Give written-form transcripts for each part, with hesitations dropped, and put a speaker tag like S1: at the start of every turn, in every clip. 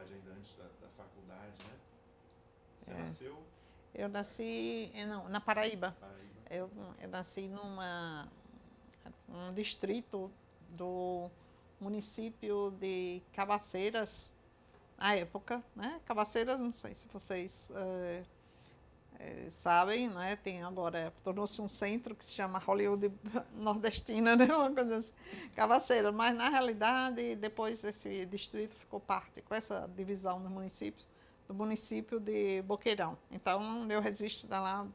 S1: cidade ainda antes da faculdade, né? Você nasceu?
S2: Eu nasci na Paraíba.
S1: Paraíba.
S2: Eu nasci num distrito do município de Cabaceiras, na época, né? Cabaceiras, não sei se vocês sabem, né? Tem agora, tornou-se um centro que se chama Hollywood Nordestina, né? Uma coisa assim, Cabaceiras, mas na realidade depois esse distrito ficou parte, com essa divisão dos municípios, do município de Boqueirão. Então eu resisto lá,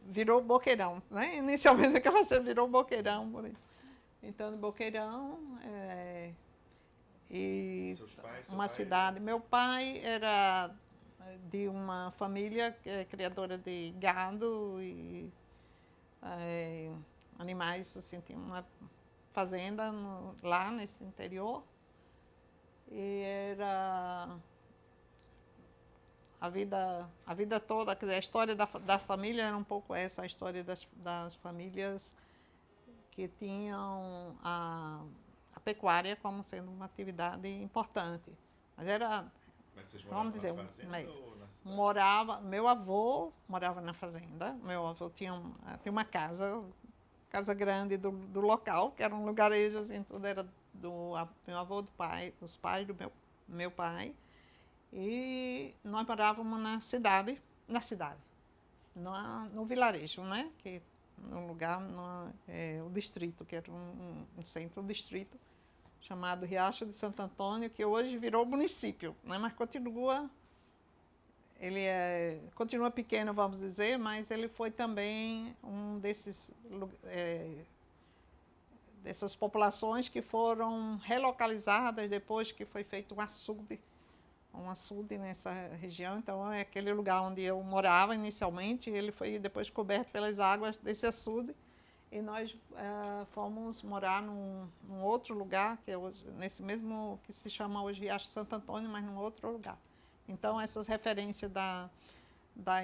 S2: virou Boqueirão, né? Inicialmente a Cabaceiras virou Boqueirão, por isso. Então Boqueirão e
S1: Seus pais,
S2: uma cidade. Meu pai era de uma família criadora de gado e animais, assim, tinha uma fazenda lá nesse interior. E era a vida toda, quer dizer, a história da família era um pouco essa, a história das famílias que tinham a pecuária como sendo uma atividade importante. Mas era,
S1: Mas vocês moravam
S2: vamos dizer,
S1: na fazenda ou na cidade?
S2: meu avô morava na fazenda, meu avô tinha uma casa grande do local, que era um lugarejo, assim, tudo era do meu avô, dos pais do meu pai. E nós morávamos no vilarejo, né? Que no lugar, o distrito, que era um centro-distrito, chamado Riacho de Santo Antônio, que hoje virou município, né? Mas continua pequeno, vamos dizer, mas ele foi também um dessas populações que foram relocalizadas depois que foi feito um açude nessa região. Então é aquele lugar onde eu morava inicialmente, ele foi depois coberto pelas águas desse açude, e nós fomos morar num outro lugar, que é hoje, nesse mesmo que se chama hoje Riacho de Santo Antônio, mas num outro lugar. Então essas referências da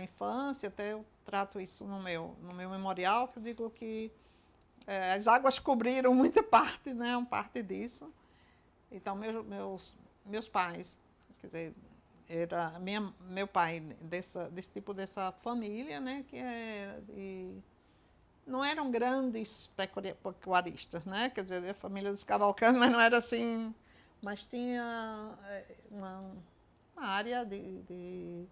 S2: infância, até eu trato isso no meu memorial, que eu digo que as águas cobriram muita parte, né, uma parte disso. Então meus pais, quer dizer, meu pai desse tipo dessa família, né, não eram grandes pecuaristas, né, quer dizer, a família dos Cavalcanti, mas não era assim, mas tinha uma área que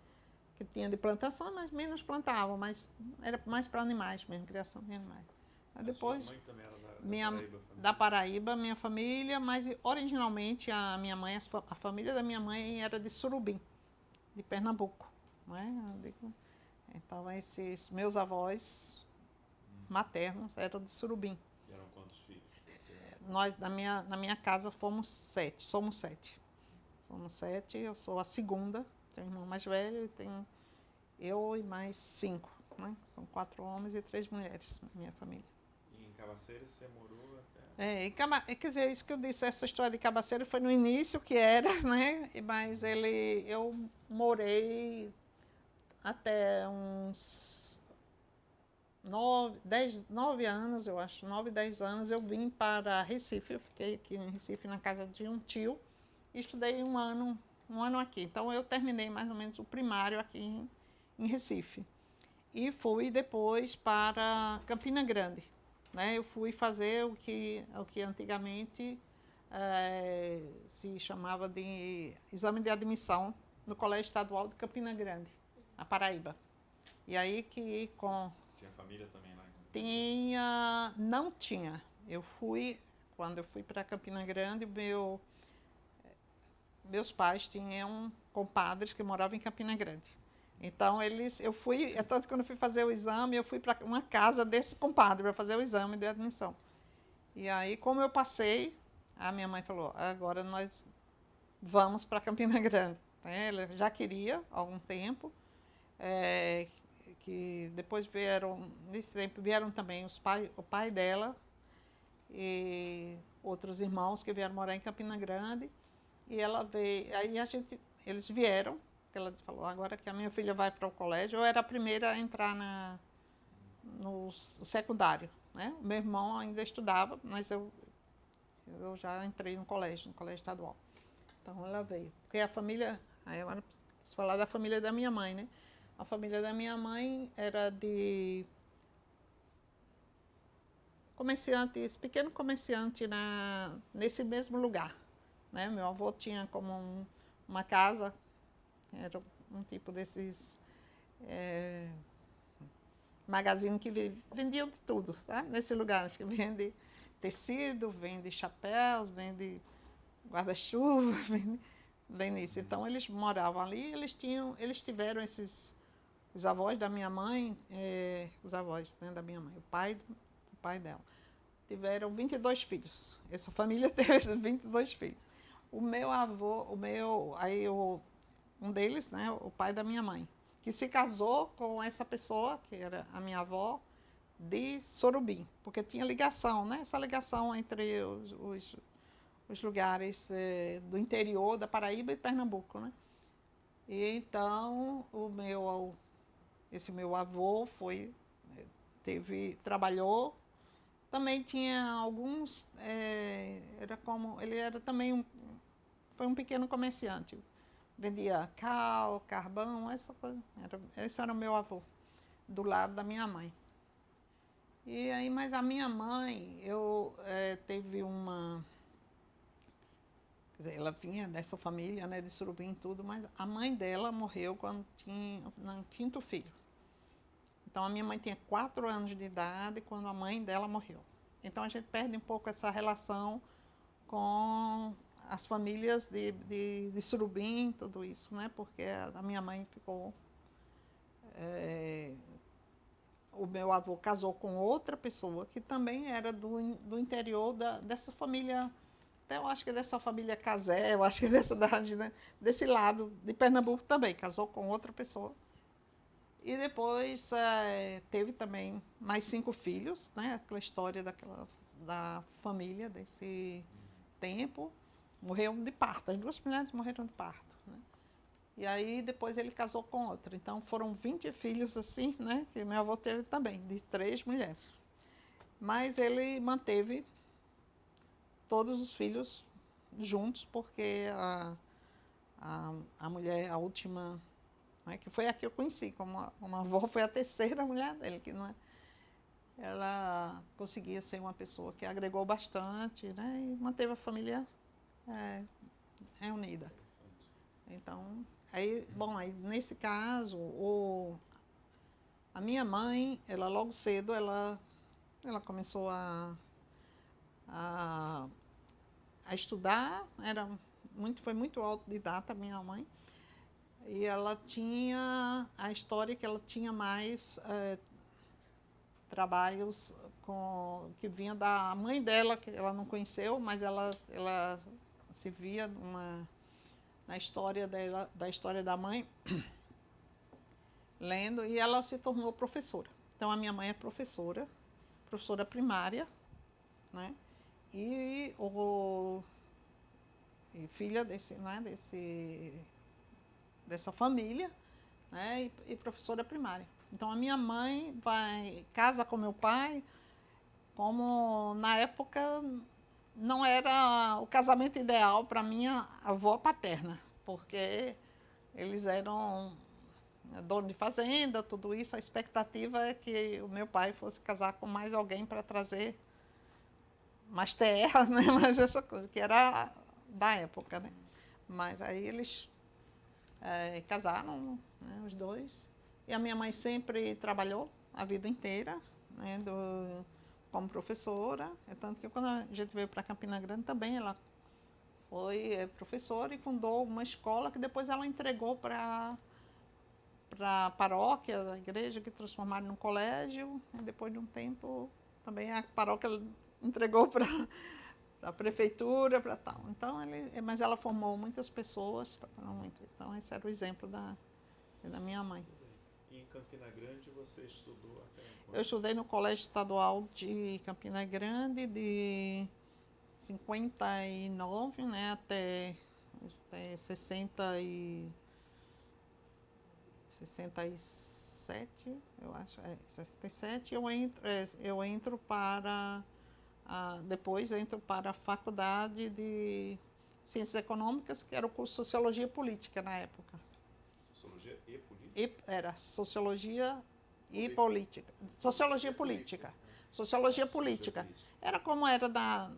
S2: tinha de plantação, mas menos plantavam, mas era mais para animais mesmo, criação de animais. Mas depois,
S1: sua mãe também era da Paraíba?
S2: Da Paraíba, minha família, mas originalmente a minha mãe, a família da minha mãe era de Surubim, de Pernambuco. Né? Então esses meus avós maternos eram de Surubim.
S1: E eram quantos filhos?
S2: Nós, na minha casa, somos sete. Somos sete, eu sou a segunda, tenho um irmão mais velho e tenho eu e mais 5. Né? São 4 homens e 3 mulheres na minha família.
S1: E em Cabaceiras você morou até...
S2: Quer dizer, isso que eu disse, essa história de Cabaceiras foi no início que era, né? Mas eu morei até uns 9 anos, eu acho, 9, 10 anos, eu vim para Recife. Eu fiquei aqui em Recife na casa de um tio e estudei um ano aqui. Então eu terminei mais ou menos o primário aqui em Recife. E fui depois para Campina Grande. Né? Eu fui fazer o que antigamente se chamava de exame de admissão no Colégio Estadual de Campina Grande, na Paraíba. E aí que
S1: Tinha família também lá?
S2: Não tinha. Quando eu fui para Campina Grande, meus pais tinham compadres que moravam em Campina Grande. Então, tanto que quando eu fui fazer o exame, eu fui para uma casa desse compadre para fazer o exame de admissão. E aí, como eu passei, a minha mãe falou, agora nós vamos para Campina Grande. Ela já queria há algum tempo, que depois nesse tempo vieram também o pai dela e outros irmãos que vieram morar em Campina Grande. E ela veio, eles vieram, ela falou, agora que a minha filha vai para o colégio, eu era a primeira a entrar no secundário. Né? O meu irmão ainda estudava, mas eu já entrei no colégio estadual. Então ela veio. Porque a família, aí agora preciso falar da família da minha mãe, né? A família da minha mãe era de comerciantes, pequeno comerciante nesse mesmo lugar, né? Meu avô tinha como uma casa, era um tipo desses magazine que vendiam de tudo, sabe? Nesse lugar, acho que vende tecido, vende chapéus, vende guarda-chuva, vende isso. Então eles moravam ali, eles tiveram os avós da minha mãe, os avós, né, da minha mãe, o pai dela, tiveram 22 filhos. Essa família teve esses 22 filhos. O meu avô, um deles, né, o pai da minha mãe, que se casou com essa pessoa, que era a minha avó, de Sorubim, porque tinha ligação, né? Essa ligação entre os lugares do interior da Paraíba e Pernambuco, né? E então esse meu avô trabalhou, também tinha alguns, ele era também foi um pequeno comerciante, vendia cal, carvão, essa coisa, esse era o meu avô, do lado da minha mãe. E aí, mas a minha mãe, teve uma... Quer dizer, ela vinha dessa família, né, de Surubim e tudo, mas a mãe dela morreu quando tinha no 5º filho. Então, a minha mãe tinha 4 anos de idade quando a mãe dela morreu. Então, a gente perde um pouco essa relação com as famílias de Surubim, tudo isso, né, porque a minha mãe ficou... o meu avô casou com outra pessoa que também era do interior dessa família, até eu acho que dessa família Casé, eu acho que desse lado de Pernambuco também, casou com outra pessoa. E depois teve também mais 5 filhos, né? Aquela história da família desse tempo. Morreu de parto, as 2 mulheres morreram de parto. Né? E aí depois ele casou com outra. Então foram 20 filhos assim, né? Que meu avô teve também, de 3 mulheres. Mas ele manteve todos os filhos juntos, porque a mulher, a última, né, que foi a que eu conheci, como uma avó, foi a 3ª mulher dele, que não é. Ela conseguia ser uma pessoa que agregou bastante, né? E manteve a família reunida. Então, aí nesse caso, a minha mãe, ela logo cedo, ela começou a estudar, foi muito autodidata a minha mãe, e ela tinha a história que ela tinha mais trabalhos que vinha da mãe dela, que ela não conheceu, mas ela se via na história dela, da história da mãe, lendo, e ela se tornou professora. Então, a minha mãe é professora primária, né? E filha dessa família, né? E professora primária. Então, a minha mãe casa com meu pai, como na época não era o casamento ideal para minha avó paterna, porque eles eram dono de fazenda, tudo isso. A expectativa é que o meu pai fosse casar com mais alguém para trazer mais terra, né? Mas essa coisa, que era da época, né? Mas aí eles casaram, né, os dois. E a minha mãe sempre trabalhou a vida inteira, né, como professora. Tanto que quando a gente veio para Campina Grande também, ela foi professora e fundou uma escola que depois ela entregou para a paróquia, a igreja, que transformaram num colégio. E depois de um tempo, também a paróquia entregou para a prefeitura, para tal. Então, mas ela formou muitas pessoas, muito. Então, esse era o exemplo da minha mãe.
S1: E em Campina Grande você estudou até quando?
S2: Eu estudei no Colégio Estadual de Campina Grande de 59, né, até 67, eu acho, 67, eu entro para depois entro para a faculdade de Ciências Econômicas, que era o curso de Sociologia Política na época.
S1: Sociologia e política?
S2: Era Sociologia e Política. Sociologia Política. Sociologia Política. Era como era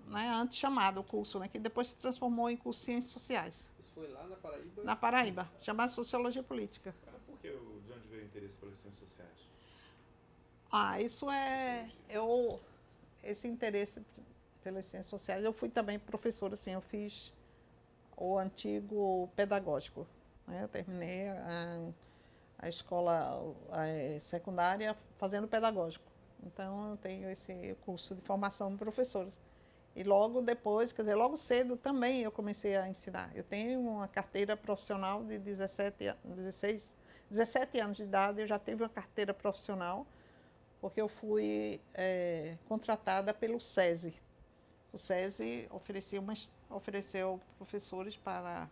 S2: né, antes chamado o curso, né, que depois se transformou em curso de Ciências Sociais.
S3: Isso foi lá na Paraíba?
S2: Na Paraíba, chamado Sociologia Política.
S1: Por que, de onde veio o interesse pelas ciências sociais?
S2: Isso esse interesse pelas ciências sociais, eu fui também professora, assim, eu fiz o antigo pedagógico, né? Eu terminei a escola secundária fazendo pedagógico. Então, eu tenho esse curso de formação de professores. E logo depois, quer dizer, logo cedo também eu comecei a ensinar. Eu tenho uma carteira profissional de 17 anos de idade, eu já tive uma carteira profissional, porque eu fui contratada pelo SESI. O SESI ofereceu professores para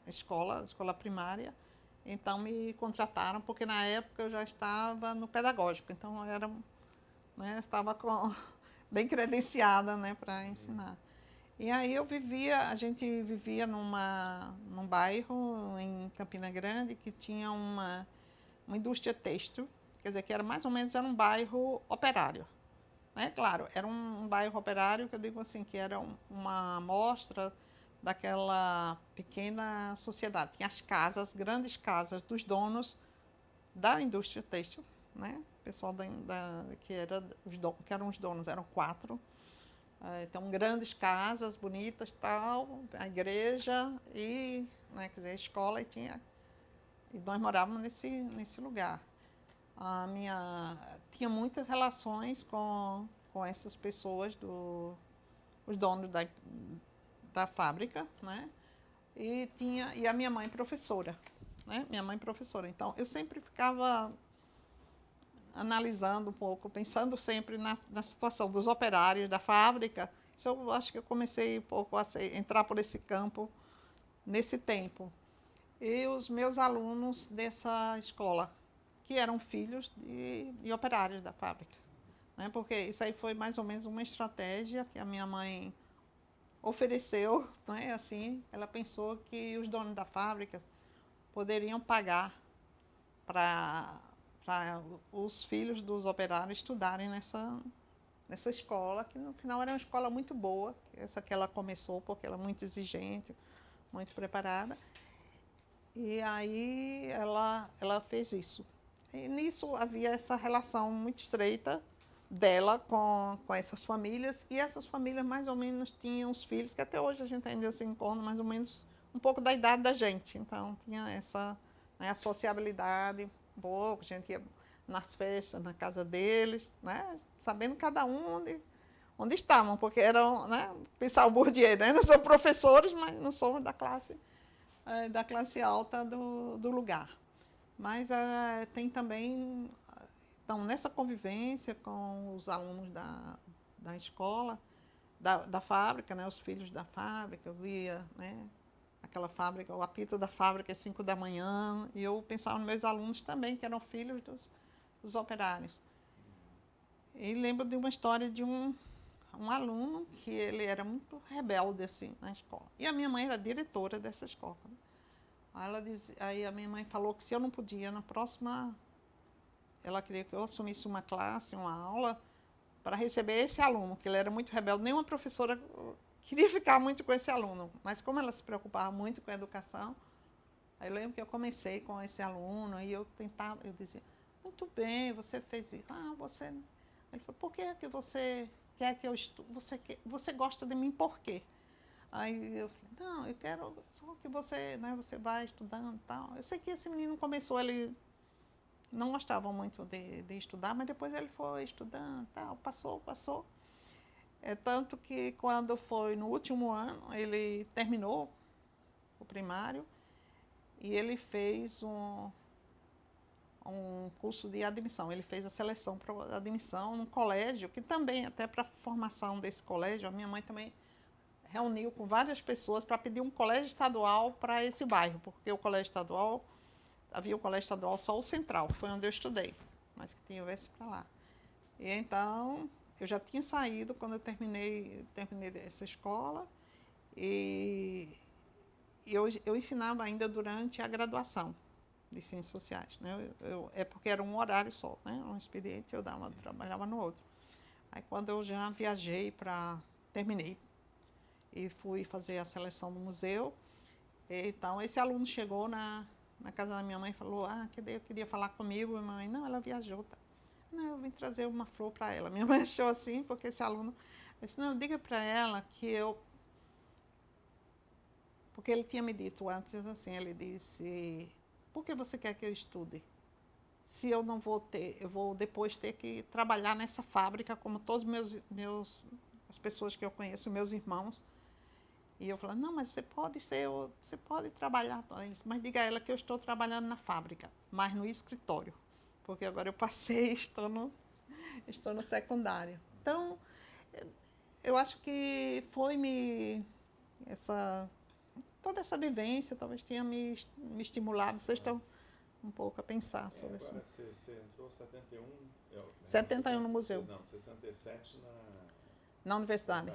S2: a escola primária, então me contrataram, porque na época eu já estava no pedagógico, então eu estava bem credenciada, né, para ensinar. E aí a gente vivia num bairro em Campina Grande que tinha uma indústria têxtil, quer dizer, que era mais ou menos um bairro operário. Né? Claro, era um bairro operário que eu digo assim, que era uma amostra daquela pequena sociedade. Tinha as casas, grandes casas dos donos da indústria têxtil, né? O pessoal que eram os donos, eram 4. Então, grandes casas, bonitas, tal, a igreja e, né, quer dizer, a escola, e nós morávamos nesse lugar. Tinha muitas relações com essas pessoas, os donos da fábrica, né? E a minha mãe professora, né? Minha mãe professora. Então, eu sempre ficava analisando um pouco, pensando sempre na situação dos operários da fábrica. Isso eu acho que eu comecei um pouco a entrar por esse campo nesse tempo. E os meus alunos dessa escola, que eram filhos de operários da fábrica. Né? Porque isso aí foi mais ou menos uma estratégia que a minha mãe ofereceu, né? Assim, ela pensou que os donos da fábrica poderiam pagar para os filhos dos operários estudarem nessa escola, que no final era uma escola muito boa, essa que ela começou, porque ela é muito exigente, muito preparada. E aí ela fez isso. E nisso havia essa relação muito estreita dela com essas famílias, e essas famílias mais ou menos tinham os filhos, que até hoje a gente ainda se encontra mais ou menos um pouco da idade da gente. Então tinha essa, né, a sociabilidade boa, a gente ia nas festas, na casa deles, né, sabendo cada um onde estavam, porque eram, né, pensar o Bourdieu, né, não são professores, mas não são da classe alta do lugar. Mas tem também, então, nessa convivência com os alunos da escola, da fábrica, né, os filhos da fábrica, eu via, né, aquela fábrica, o apito da fábrica às 5 da manhã, e eu pensava nos meus alunos também, que eram filhos dos operários. E lembro de uma história de um aluno que ele era muito rebelde assim, na escola. E a minha mãe era diretora dessa escola. Aí a minha mãe falou que se eu não podia, na próxima, ela queria que eu assumisse uma classe, uma aula, para receber esse aluno, que ele era muito rebelde. Nenhuma professora queria ficar muito com esse aluno, mas como ela se preocupava muito com a educação, aí eu lembro que eu comecei com esse aluno, e eu dizia, muito bem, você fez isso. Você... Ele falou, por que você quer que eu estude? Você gosta de mim por quê? Aí eu falei, não, eu quero só que você, né, você vai estudando e tal. Eu sei que esse menino começou, ele não gostava muito de estudar, mas depois ele foi estudando e tal, passou. Tanto que quando foi no último ano, ele terminou o primário e ele fez um curso de admissão. Ele fez a seleção para admissão num colégio, que também, até para a formação desse colégio, a minha mãe também reuniu com várias pessoas para pedir um colégio estadual para esse bairro, porque o colégio estadual, havia o colégio estadual só o central, foi onde eu estudei, mas que tivesse para lá. E então, eu já tinha saído quando eu terminei essa escola, e eu ensinava ainda durante a graduação de Ciências Sociais, né? É porque era um horário só, né? Um expediente, eu trabalhava no outro. Aí quando eu já viajei terminei e fui fazer a seleção no museu, então esse aluno chegou na casa da minha mãe e falou, que daí eu queria falar comigo, minha mãe, não, ela viajou, tá? Não, eu vim trazer uma flor para ela. Minha mãe achou assim, porque esse aluno disse, não, diga para ela que porque ele tinha me dito antes assim, ele disse, por que você quer que eu estude? Se eu não vou eu vou depois ter que trabalhar nessa fábrica como todos as pessoas que eu conheço, meus irmãos. E eu falei, não, mas você pode trabalhar. Ele disse, mas diga a ela que eu estou trabalhando na fábrica, mas no escritório, porque agora eu passei e estou no secundário. Então, eu acho que toda essa vivência talvez tenha me estimulado. Vocês estão um pouco a pensar sobre isso.
S1: Agora você entrou em 71...
S2: 71 no museu.
S1: Não, 67
S2: na universidade.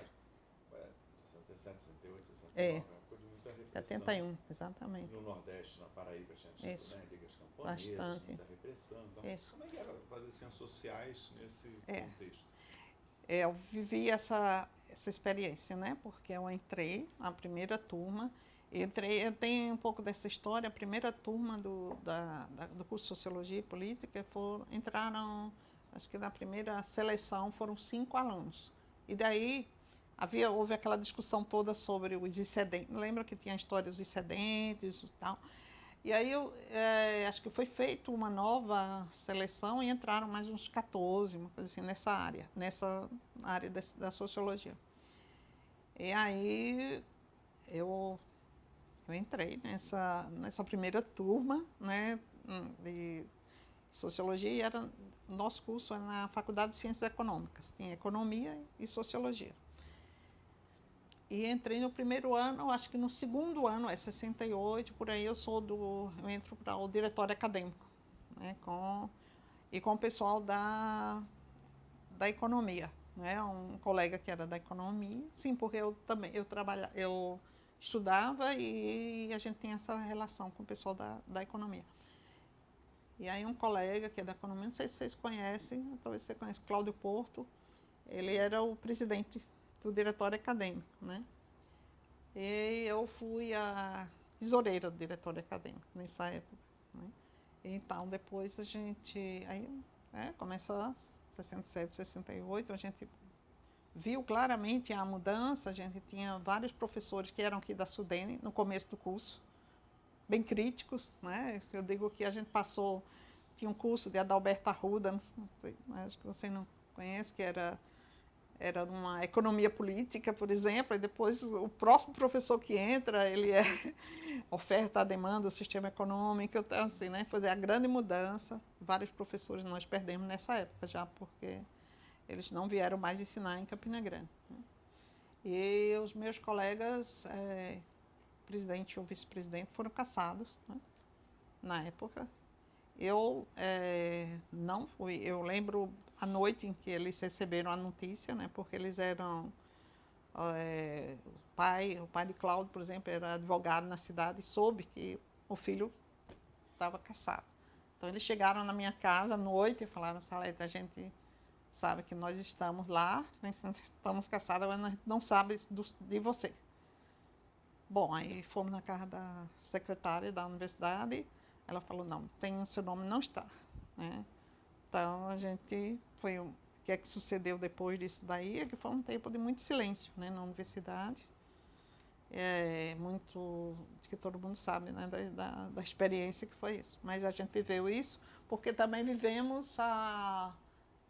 S1: 67, 68, 69,
S2: É.
S1: uma coisa de muita repressão.
S2: 71, exatamente.
S1: No Nordeste, na Paraíba, tinha tido,
S2: Isso.
S1: né, ligas camponesas,
S2: Bastante.
S1: muita repressão. Então,
S2: Isso.
S1: como é que era fazer ciências sociais nesse contexto?
S2: Eu vivi essa experiência, né? Porque eu entrei na primeira turma. Eu tenho um pouco dessa história. A primeira turma do curso de Sociologia e Política entraram, acho que na primeira seleção foram 5 alunos. E daí houve aquela discussão toda sobre os excedentes. Lembra que tinha a história dos excedentes e tal? E aí acho que foi feita uma nova seleção e entraram mais uns 14, uma coisa assim, nessa área da sociologia. E aí eu entrei nessa primeira turma, né, de sociologia, e o nosso curso era na Faculdade de Ciências Econômicas, tinha economia e sociologia. E entrei no primeiro ano, acho que no segundo ano, 68, por aí eu entro para o diretório acadêmico, né, com o pessoal da economia, né, um colega que era da economia, sim, porque eu estudava e a gente tem essa relação com o pessoal da economia. E aí um colega que é da economia, não sei se vocês conhecem, talvez você conheça, Cláudio Porto, ele era o presidente do diretório acadêmico, né? E eu fui a tesoureira do diretório acadêmico nessa época, né? Então, depois a gente, começou 67, 68, a gente viu claramente a mudança, a gente tinha vários professores que eram aqui da Sudene no começo do curso, bem críticos, né? Eu digo que a gente tinha um curso de Adalberto Arruda, não sei, acho que você não conhece, que era uma economia política, por exemplo, e depois o próximo professor que entra, ele é oferta, demanda, o sistema econômico, então assim, né? Foi a grande mudança, vários professores nós perdemos nessa época já, porque eles não vieram mais ensinar em Campina Grande, né? E os meus colegas, presidente ou vice-presidente, foram caçados, né, na época. Eu não fui. Eu lembro a noite em que eles receberam a notícia, né, porque eles eram... o pai de Cláudio, por exemplo, era advogado na cidade e soube que o filho estava caçado. Então, eles chegaram na minha casa à noite e falaram, Salete, a gente sabe que nós estamos lá, né, estamos caçados, mas a gente não sabe de você. Bom, aí fomos na casa da secretária da universidade, ela falou, não, o seu nome não está, né? Então, a gente foi... O que é que sucedeu depois disso daí é que foi um tempo de muito silêncio, né, na universidade. Muito... que todo mundo sabe, né, da experiência que foi isso. Mas a gente viveu isso porque também vivemos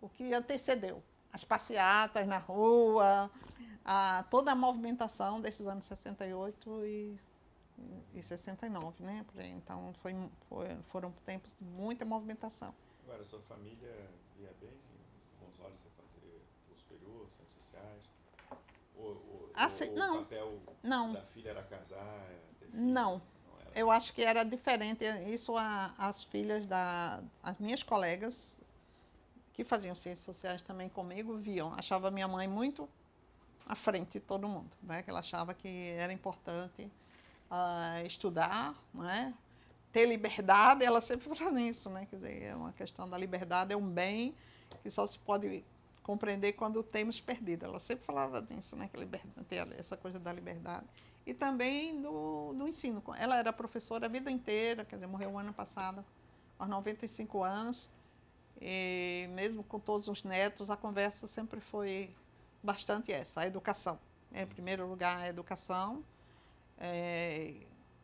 S2: o que antecedeu. As passeatas na rua, toda a movimentação desses anos 68 e 69, né? Então, foram tempos de muita movimentação.
S1: Agora, a sua família via bem, com os olhos, você fazer o superior, ciências sociais? O papel da filha era casar? Ter filho?
S2: Não. Eu acho que era diferente. Isso as filhas as minhas colegas, que faziam ciências sociais também comigo, achavam a minha mãe muito à frente de todo mundo, né? Que ela achava que era importante estudar, né? Ter liberdade, ela sempre fala nisso, né? Quer dizer, é uma questão da liberdade, é um bem que só se pode compreender quando temos perdido. Ela sempre falava nisso, né? Que essa coisa da liberdade. E também do ensino. Ela era professora a vida inteira, quer dizer, morreu o ano passado, aos 95 anos. E mesmo com todos os netos, a conversa sempre foi bastante essa, a educação. Em primeiro lugar, a educação.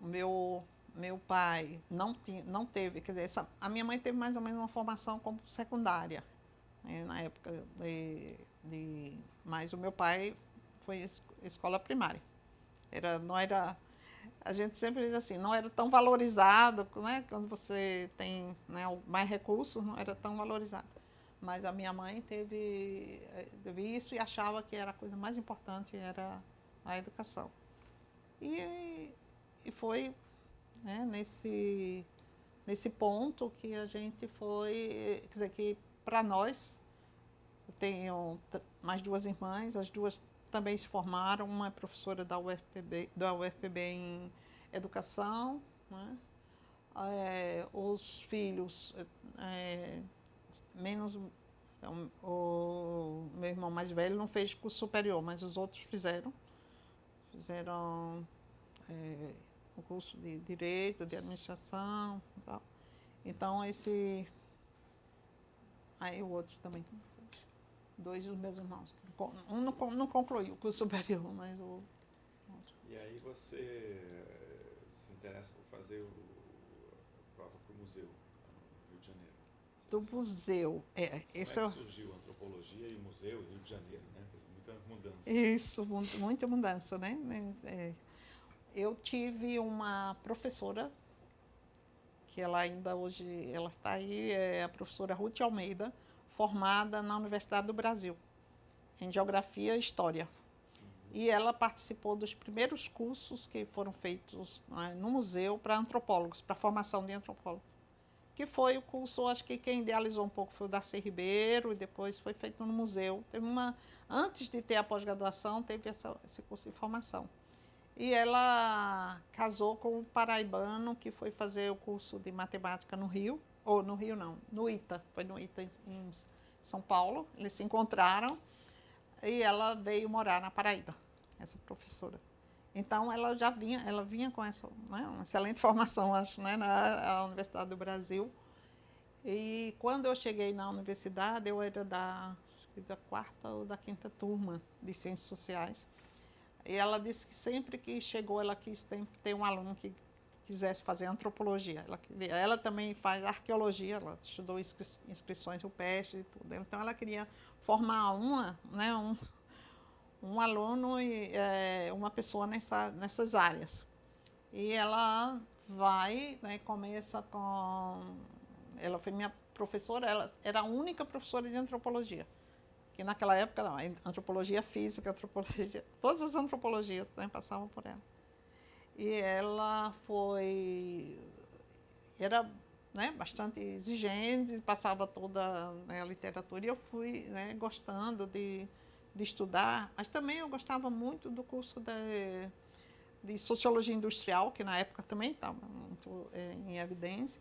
S2: Meu pai não teve, quer dizer, a minha mãe teve mais ou menos uma formação como secundária, né, na época mas o meu pai foi escola primária. Não era, a gente sempre diz assim, não era tão valorizado, né, quando você tem, né, mais recursos, não era tão valorizado. Mas a minha mãe teve isso e achava que era a coisa mais importante, era a educação. E foi, né, nesse ponto que a gente foi, quer dizer, que para nós, eu tenho mais duas irmãs, as duas também se formaram, uma é professora da UFPB em educação, né? Os filhos, menos o meu irmão mais velho não fez curso superior, mas os outros fizeram o curso de Direito, de Administração, tal. Então, aí o outro também. Dois dos meus irmãos. Um não concluiu o curso superior, mas o...
S1: E aí você se interessa por fazer a prova para o museu, no Rio de Janeiro?
S2: Do museu.
S1: Como é que surgiu a antropologia e o museu no Rio de Janeiro, né? Muita mudança.
S2: Isso, muita mudança, né? Eu tive uma professora, que ela ainda hoje, ela está aí, é a professora Ruth Almeida, formada na Universidade do Brasil, em Geografia e História. E ela participou dos primeiros cursos que foram feitos, né, no museu para antropólogos, para formação de antropólogos. Que foi o curso, acho que quem idealizou um pouco foi o Darcy Ribeiro, e depois foi feito no museu. Antes de ter a pós-graduação, teve esse curso de formação. E ela casou com um paraibano que foi fazer o curso de matemática no Rio, ou no Rio não, no ITA, foi no ITA em São Paulo. Eles se encontraram e ela veio morar na Paraíba, essa professora. Então ela vinha com essa, né, uma excelente formação, acho, né, na Universidade do Brasil. E quando eu cheguei na universidade, eu era da quarta ou da quinta turma de Ciências Sociais. E ela disse que sempre que chegou, ela quis ter um aluno que quisesse fazer antropologia. Ela também faz arqueologia, ela estudou inscrições rupestres e tudo. Então ela queria formar um aluno e uma pessoa nessas áreas. E ela vai, né, começa com... Ela foi minha professora, ela era a única professora de antropologia. Que naquela época, não, antropologia física, antropologia, todas as antropologias, né, passavam por ela. E ela era, né, bastante exigente, passava toda, né, a literatura, e eu fui, né, gostando de estudar, mas também eu gostava muito do curso de Sociologia Industrial, que na época também estava muito em evidência.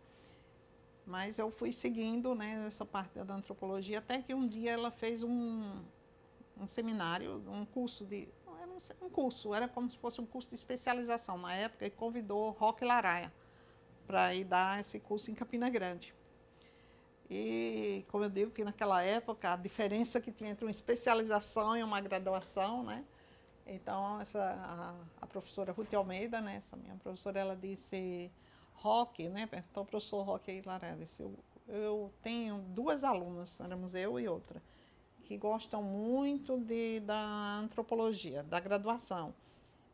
S2: Mas eu fui seguindo, né, nessa parte da antropologia, até que um dia ela fez um seminário, um curso não era um curso, era como se fosse um curso de especialização na época, e convidou Roque Laraia para ir dar esse curso em Campina Grande. E, como eu digo, que naquela época, a diferença que tinha entre uma especialização e uma graduação, né? Então, a professora Ruth Almeida, né, essa minha professora, ela disse... Roque, né? Então, o professor Roque Laraia disse, eu tenho duas alunas, éramos eu e outra, que gostam muito da antropologia, da graduação.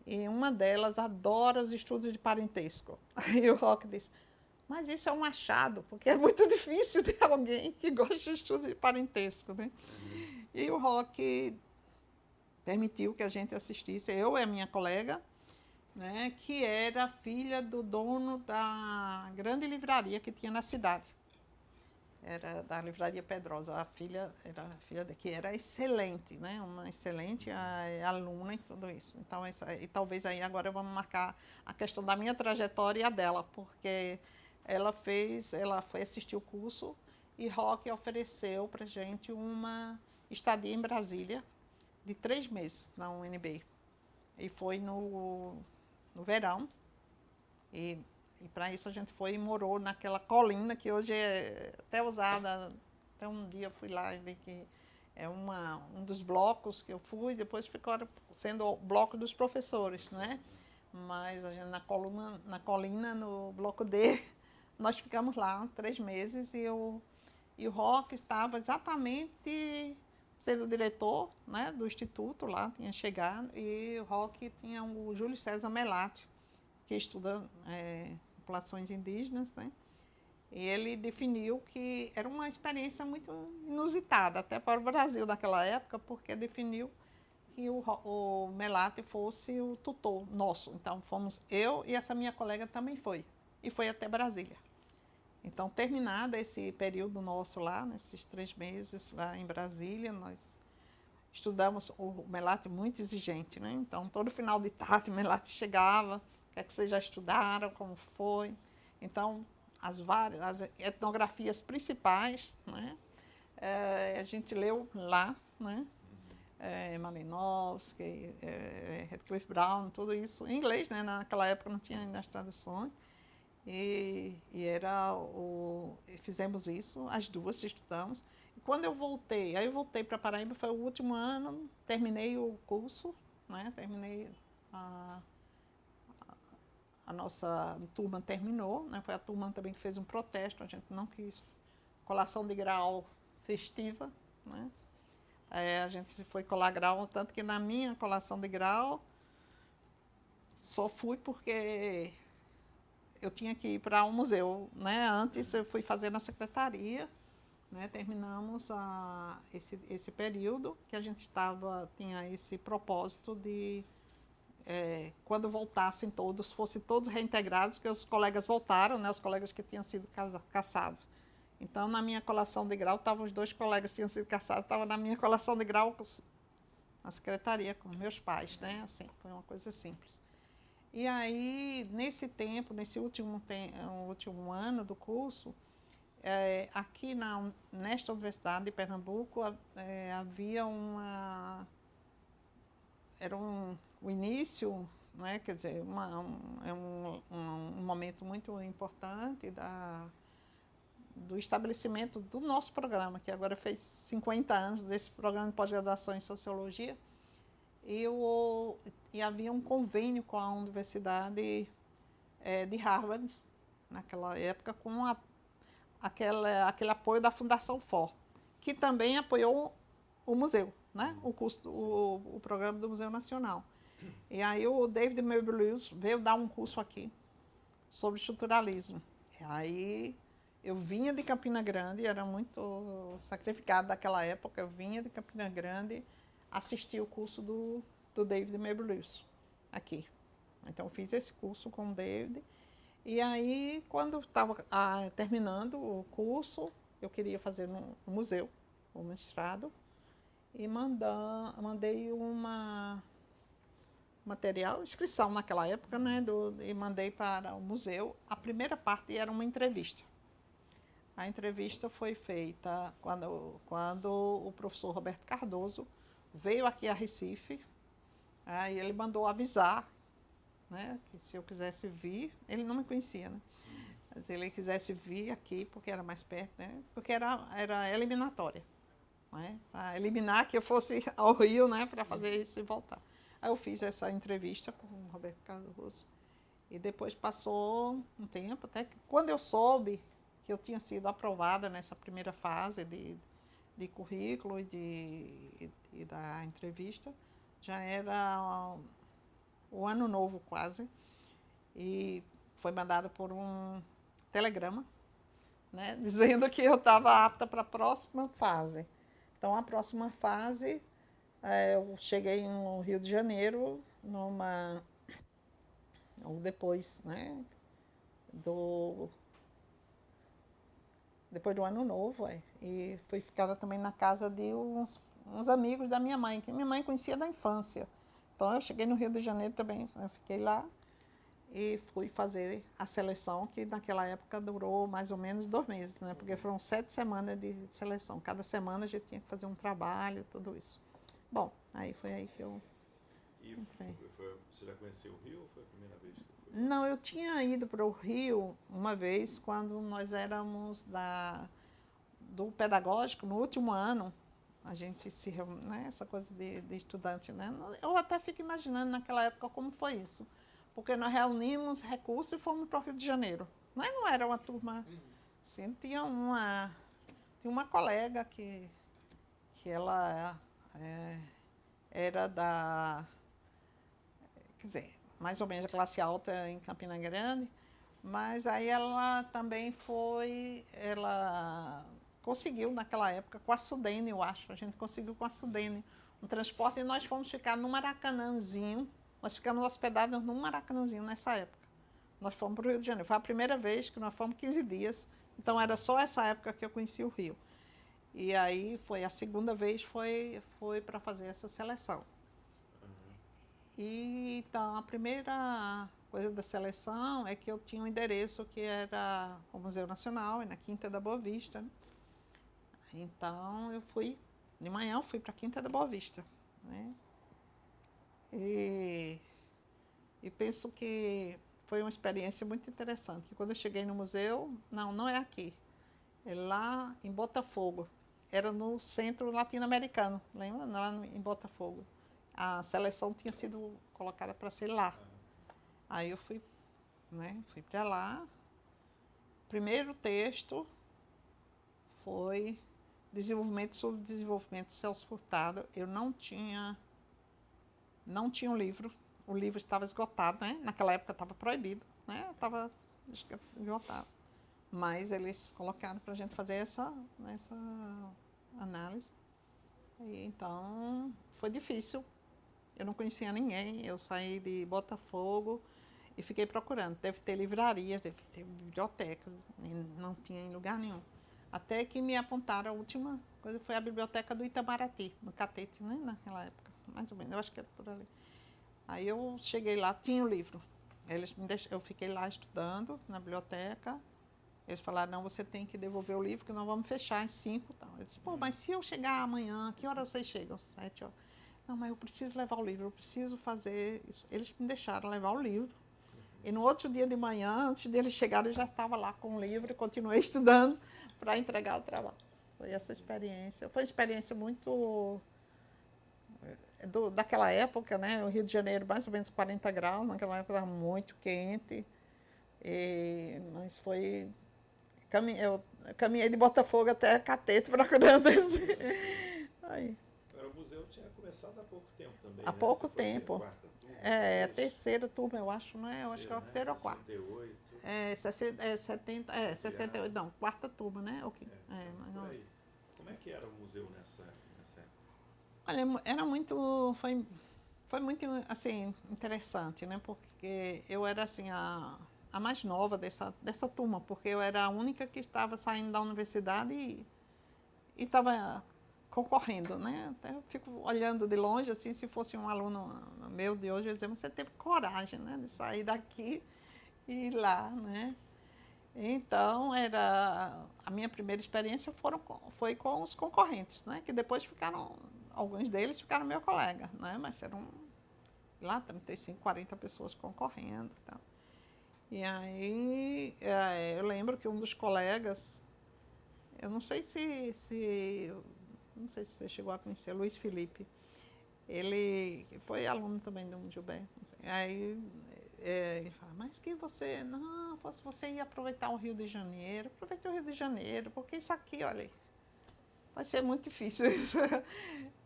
S2: E uma delas adora os estudos de parentesco. Aí o Roque disse, mas isso é um achado, porque é muito difícil ter alguém que goste de estudos de parentesco, né? E o Roque permitiu que a gente assistisse, eu e a minha colega, né, que era filha do dono da grande livraria que tinha na cidade. era da Livraria Pedrosa, a filha era a filha que era excelente, né? Uma excelente aluna e tudo isso. Então, e talvez aí agora vamos marcar a questão da minha trajetória e a dela, porque ela foi assistir o curso e Roque ofereceu para gente uma estadia em Brasília de 3 meses na UNB. E foi no verão. E para isso a gente foi e morou naquela colina que hoje é até usada. Até um dia eu fui lá e vi que é um dos blocos que eu fui, depois ficou sendo o bloco dos professores, né? Mas a gente, na colina, no bloco D, nós ficamos lá 3 meses e o Roque estava exatamente sendo diretor, né, do instituto lá, tinha chegado, e o Roque tinha o Júlio César Melati, que estuda populações indígenas, né? E ele definiu que era uma experiência muito inusitada, até para o Brasil naquela época, porque definiu que o Melati fosse o tutor nosso. Então, fomos eu e essa minha colega também foi. E foi até Brasília. Então, terminado esse período nosso lá, nesses 3 meses lá em Brasília, nós estudamos. O Melati muito exigente, né? Então, todo final de tarde o Melati chegava, o que é que vocês já estudaram, como foi. Então, as etnografias principais, né? A gente leu lá, né? Malinowski, Radcliffe Brown, tudo isso em inglês, né? Naquela época não tinha ainda as traduções. E fizemos isso, as duas estudamos. E quando eu voltei, aí eu voltei para Paraíba, foi o último ano, terminei o curso, né? Terminei a nossa turma terminou, né? Foi a turma também que fez um protesto, a gente não quis colação de grau festiva, né? A gente foi colar grau, tanto que na minha colação de grau só fui porque eu tinha que ir para um museu, né? Antes eu fui fazer na secretaria, né? Terminamos esse período que a gente tinha esse propósito de quando voltassem todos, fossem todos reintegrados, que os colegas voltaram, né? Os colegas que tinham sido caçados. Então, na minha colação de grau, estavam os 2 colegas que tinham sido caçados, estavam na minha colação de grau na secretaria, com meus pais, né? Assim, foi uma coisa simples. E aí, nesse tempo, nesse último ano do curso, aqui nesta Universidade de Pernambuco, havia era o início, né, quer dizer, um momento muito importante do estabelecimento do nosso programa, que agora fez 50 anos desse programa de pós-graduação em Sociologia, e havia um convênio com a Universidade de Harvard, naquela época, com aquele apoio da Fundação Ford, que também apoiou o museu, né? O programa do Museu Nacional. E aí o David Meubelius veio dar um curso aqui sobre estruturalismo. E aí eu vinha de Campina Grande, era muito sacrificado naquela época, eu vinha de Campina Grande assistir o curso do David Meubelius aqui. Então fiz esse curso com o David. E aí, quando estava terminando o curso, eu queria fazer no museu, o mestrado, e mandei inscrição naquela época, né, e mandei para o museu. A primeira parte era uma entrevista. A entrevista foi feita quando o professor Roberto Cardoso veio aqui a Recife, aí ele mandou avisar, né, que se eu quisesse vir, ele não me conhecia, né? Mas ele quisesse vir aqui, porque era mais perto, né? Porque era eliminatória, né? Para eliminar que eu fosse ao Rio, né, para fazer isso e voltar. Aí eu fiz essa entrevista com o Roberto Cardoso. E depois passou um tempo, até que quando eu soube que eu tinha sido aprovada nessa primeira fase de currículo e da entrevista, já era o ano novo quase, e foi mandado por um telegrama, né, dizendo que eu estava apta para a próxima fase. Então, a próxima fase, eu cheguei no Rio de Janeiro, ou depois, né, depois do Ano Novo, e fui ficar também na casa de uns amigos da minha mãe, que minha mãe conhecia da infância. Então eu cheguei no Rio de Janeiro também, eu fiquei lá e fui fazer a seleção, que naquela época durou mais ou menos 2 meses, né? Porque foram 7 semanas de seleção. Cada semana a gente tinha que fazer um trabalho, tudo isso. Bom, aí foi aí que eu entrei.
S1: Você já conheceu o Rio ou foi a primeira vez que você foi?
S2: Não, eu tinha ido para o Rio uma vez, quando nós éramos do pedagógico, no último ano. A gente se reúne, né? Essa coisa de estudante, né? Eu até fico imaginando naquela época como foi isso. Porque nós reunimos recursos e fomos para o Rio de Janeiro. Nós não era uma turma. Assim, tinha uma colega que ela era quer dizer, mais ou menos a classe alta em Campina Grande, mas aí ela também ela conseguiu naquela época com a Sudene, eu acho, a gente conseguiu com a Sudene um transporte e nós fomos ficar num Maracanãzinho. Nós ficamos hospedados num Maracanãzinho nessa época. Nós fomos para o Rio de Janeiro. Foi a primeira vez que nós fomos 15 dias. Então, era só essa época que eu conheci o Rio. E aí, a segunda vez foi para fazer essa seleção. E, então, a primeira coisa da seleção é que eu tinha um endereço que era o Museu Nacional, na Quinta da Boa Vista. Né? Então, de manhã eu fui para a Quinta da Boa Vista. Né? E penso que foi uma experiência muito interessante. Quando eu cheguei no museu, não é aqui, é lá em Botafogo. Era no Centro Latino-Americano, lembra? Lá em Botafogo. A seleção tinha sido colocada para ser lá. Aí eu fui para lá. Primeiro texto foi Desenvolvimento sobre Desenvolvimento de Celso Furtado. Eu não tinha um livro. O livro estava esgotado, né? Naquela época estava proibido, né? Estava esgotado. Mas eles colocaram para a gente fazer essa análise. E, então, foi difícil. Eu não conhecia ninguém. Eu saí de Botafogo e fiquei procurando. Deve ter livrarias, deve ter biblioteca. Não tinha em lugar nenhum. Até que me apontaram a última coisa, foi a biblioteca do Itamaraty, no Catete, né? Naquela época, mais ou menos. Eu acho que era por ali. Aí eu cheguei lá, tinha o livro. Eu fiquei lá estudando na biblioteca. Eles falaram, não, você tem que devolver o livro, que nós vamos fechar às 5. Eu disse, mas se eu chegar amanhã, que hora vocês chegam? 7 horas. Não, mas eu preciso levar o livro, eu preciso fazer isso. Eles me deixaram levar o livro. E no outro dia de manhã, antes deles chegarem, eu já estava lá com o livro e continuei estudando para entregar o trabalho. Foi essa experiência. Foi uma experiência muito... daquela época, né? O Rio de Janeiro, mais ou menos 40 graus, naquela época estava muito quente. Mas foi... Eu caminhei de Botafogo até Catete procurando esse... Aí.
S1: O museu tinha começado há pouco tempo também,
S2: Há pouco tempo.
S1: A
S2: terceira turma, eu acho, não é? Eu acho que é a terceira ou quarta.
S1: 68.
S2: 68, não, quarta turma, né? Okay.
S1: Por aí. Como é que era o museu nessa época?
S2: Olha, era muito... Foi muito, assim, interessante, né? Porque eu era, assim, a mais nova dessa turma, porque eu era a única que estava saindo da universidade e estava concorrendo, né? Até eu fico olhando de longe, assim, se fosse um aluno meu de hoje, eu ia dizer, mas você teve coragem, né, de sair daqui e ir lá, né? Então, a minha primeira experiência foi com os concorrentes, né? Que depois alguns deles ficaram meu colega, né? Mas eram lá 35, 40 pessoas concorrendo e tal. E aí, eu lembro que um dos colegas, eu não sei não sei se você chegou a conhecer, Luiz Felipe. Ele foi aluno também do Gilberto. Aí ele fala, mas que você ia aproveitar o Rio de Janeiro, aproveite o Rio de Janeiro, porque isso aqui, olha, vai ser muito difícil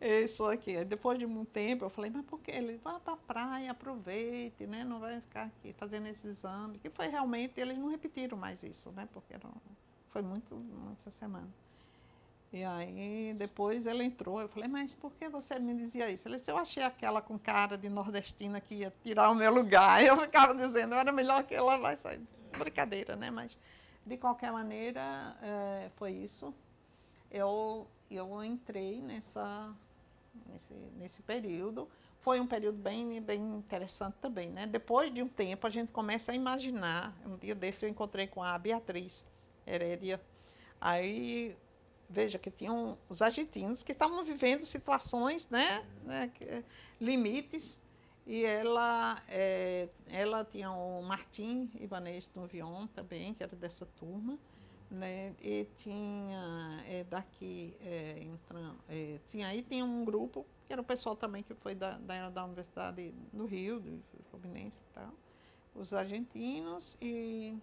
S2: isso aqui. Depois de um tempo eu falei, mas por que? Ele vai para a praia, aproveite, né? Não vai ficar aqui fazendo esse exame. Que foi realmente, eles não repetiram mais isso, né? Porque foi muita semana. E aí, depois ele entrou, eu falei, mas por que você me dizia isso? Ele disse, eu achei aquela com cara de nordestina que ia tirar o meu lugar. Eu ficava dizendo, era melhor que ela vai sair. Brincadeira, né? Mas De qualquer maneira, foi isso. Eu entrei nesse período. Foi um período bem interessante também, né? Depois de um tempo, a gente começa a imaginar. Um dia desse eu encontrei com a Beatriz Herédia. Aí, veja que tinham os argentinos que estavam vivendo situações, né, limites, e ela tinha o Martim Ibanez Novion também, que era dessa turma, né, e tinha daqui, tinha um grupo, que era o pessoal também que foi da Universidade do Rio, do Fluminense e tal, os argentinos, e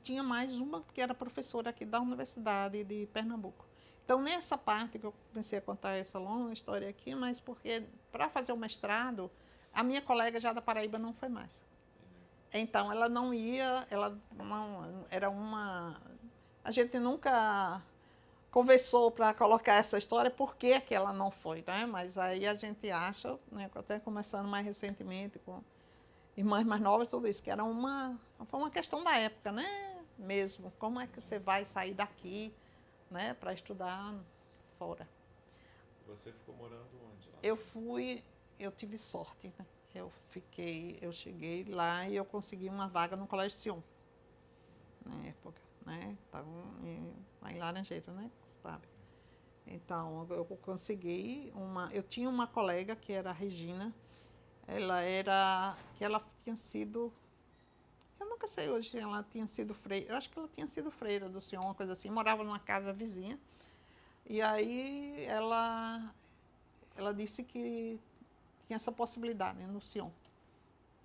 S2: tinha mais uma que era professora aqui da Universidade de Pernambuco. Então, nessa parte que eu comecei a contar essa longa história aqui, mas porque para fazer o mestrado, a minha colega já da Paraíba não foi mais. Então, ela não ia, a gente nunca conversou para colocar essa história, por que ela não foi, né? Mas aí a gente acha, né, até começando mais recentemente com irmãs mais novas, tudo isso, que foi uma questão da época, né? Mesmo, como é que você vai sair daqui, né, para estudar fora?
S1: Você ficou morando onde? Lá?
S2: Eu tive sorte, né? Eu cheguei lá e eu consegui uma vaga no Colégio Sion, na época, né? Então, lá em Laranjeira, né? Sabe? Então, eu consegui eu tinha uma colega que era a Regina. Ela tinha sido, eu nunca sei hoje se ela tinha sido freira, eu acho que ela tinha sido freira do Sion, uma coisa assim, morava numa casa vizinha, e aí ela disse que tinha essa possibilidade, né, no Sion.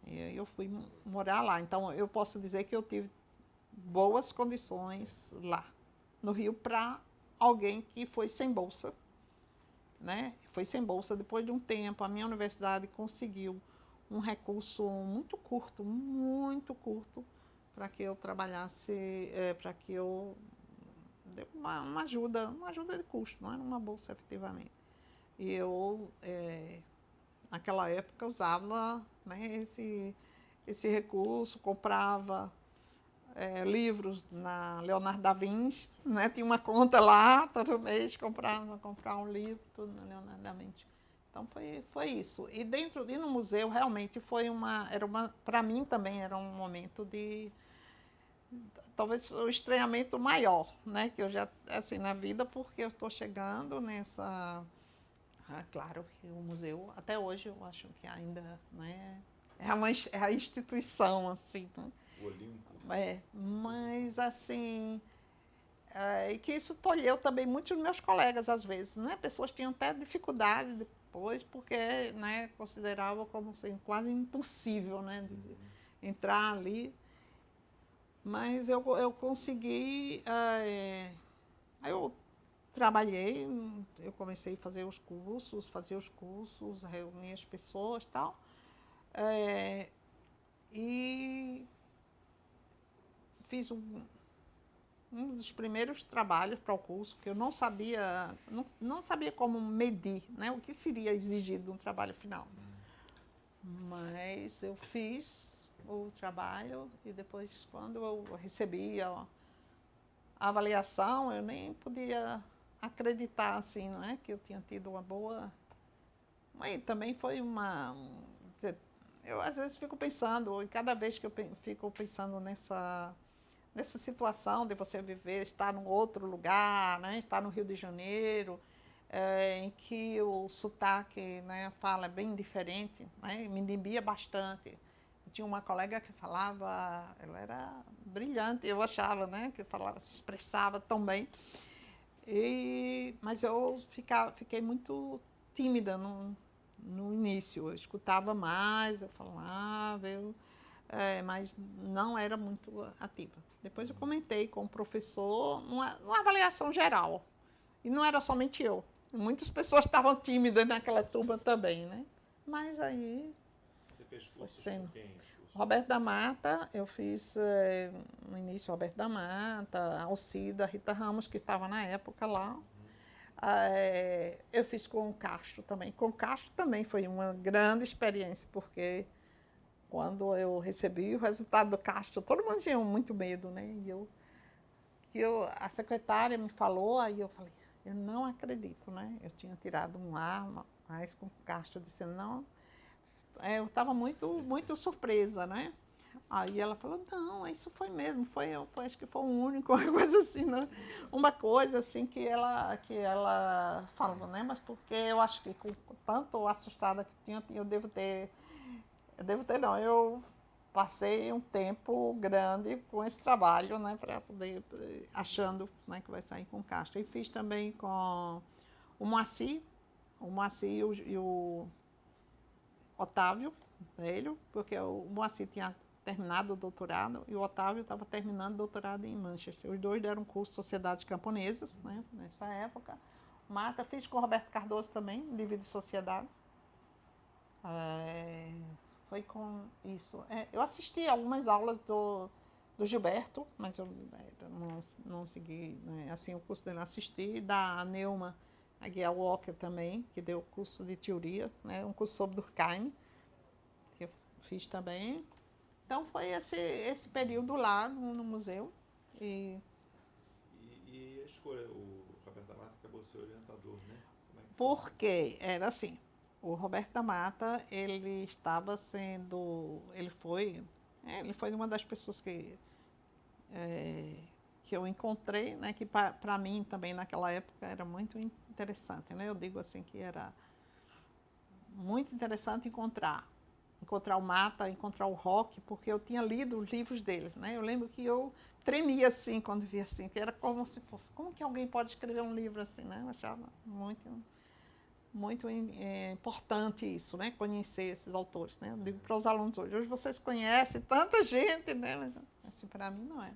S2: E eu fui morar lá, então eu posso dizer que eu tive boas condições lá, no Rio, para alguém que foi sem bolsa, né? Foi sem bolsa. Depois de um tempo, a minha universidade conseguiu um recurso muito curto, para que eu trabalhasse, para que eu dê uma ajuda de custo, não era uma bolsa efetivamente. E eu, naquela época, usava, né, esse recurso, comprava livros na Leonardo da Vinci, né? Tinha uma conta lá, todo mês comprar um livro, tudo na Leonardo da Vinci. Então foi isso. E no museu realmente para mim também era um momento de talvez o estranhamento maior, né? Que eu já assim na vida, porque eu estou chegando nessa, claro que o museu até hoje eu acho que ainda, né, é a instituição assim, né?
S1: O Olimpo.
S2: Mas assim, e que isso tolheu também muitos dos meus colegas às vezes, né? Pessoas tinham até dificuldade depois, porque, né, consideravam como assim, quase impossível, né, de entrar ali. Mas eu consegui, aí eu trabalhei, eu comecei a fazer os cursos, reunir as pessoas e tal. E fiz um dos primeiros trabalhos para o curso, que eu não sabia como medir, né, o que seria exigido de um trabalho final. Mas eu fiz o trabalho e depois, quando eu recebi a avaliação, eu nem podia acreditar assim, não é, que eu tinha tido uma boa. Mas também foi eu às vezes fico pensando, e cada vez que eu fico pensando nessa situação de você estar num outro lugar, né, estar no Rio de Janeiro, em que o sotaque, né, a fala é bem diferente, né, me inibia bastante. Tinha uma colega que falava, ela era brilhante, eu achava, né, que falava, se expressava tão bem. Mas eu fiquei muito tímida no início. Eu escutava mais, eu falava, mas não era muito ativa. Depois eu comentei com o professor, uma avaliação geral. E não era somente eu. Muitas pessoas estavam tímidas naquela turma também, né? Mas aí...
S1: Você fez cursos com quem?
S2: Roberto da Mata, eu fiz no início Roberto da Mata, Alcida, Rita Ramos, que estava na época lá. Eu fiz com o Castro também. Com o Castro também foi uma grande experiência, porque quando eu recebi o resultado do Castro, todo mundo tinha muito medo, né? A secretária me falou, aí eu falei, eu não acredito, né? Eu tinha tirado um ar, mas com o Castro eu disse, não. Eu estava muito surpresa, né? Aí ela falou, não, isso foi mesmo, acho que foi o único, uma coisa assim, né? Uma coisa assim que ela falou, né? Mas porque eu acho que com tanto assustada que tinha, eu devo ter não, eu passei um tempo grande com esse trabalho, né, para poder, achando, né, que vai sair com Castro. E fiz também com o Moacir e o Otávio, velho, porque o Moacir tinha terminado o doutorado e o Otávio estava terminando o doutorado em Manchester. Os dois deram curso de Sociedades Camponesas, né, nessa época. Mata, fiz com o Roberto Cardoso também, de Vida e Sociedade. Foi com isso. Eu assisti algumas aulas do Gilberto, mas eu não segui, né, assim, o curso dele. Assisti da Neuma Aguiar Walker também, que deu curso de teoria, né, um curso sobre Durkheim, que eu fiz também. Então foi esse período lá no museu.
S1: E a escolha, o Roberto da Mata acabou sendo orientador, né?
S2: Porque era assim, o Roberto da Mata, ele foi uma das pessoas que eu encontrei, né, que para mim também naquela época era muito interessante, né? Eu digo assim que era muito interessante encontrar o Mata, encontrar o Roque, porque eu tinha lido os livros dele, né? Eu lembro que eu tremia assim quando via assim, que era como se fosse, como que alguém pode escrever um livro assim, né? Eu achava muito importante isso, né? Conhecer esses autores, né? Eu digo para os alunos hoje vocês conhecem tanta gente, né? Mas assim, para mim não é.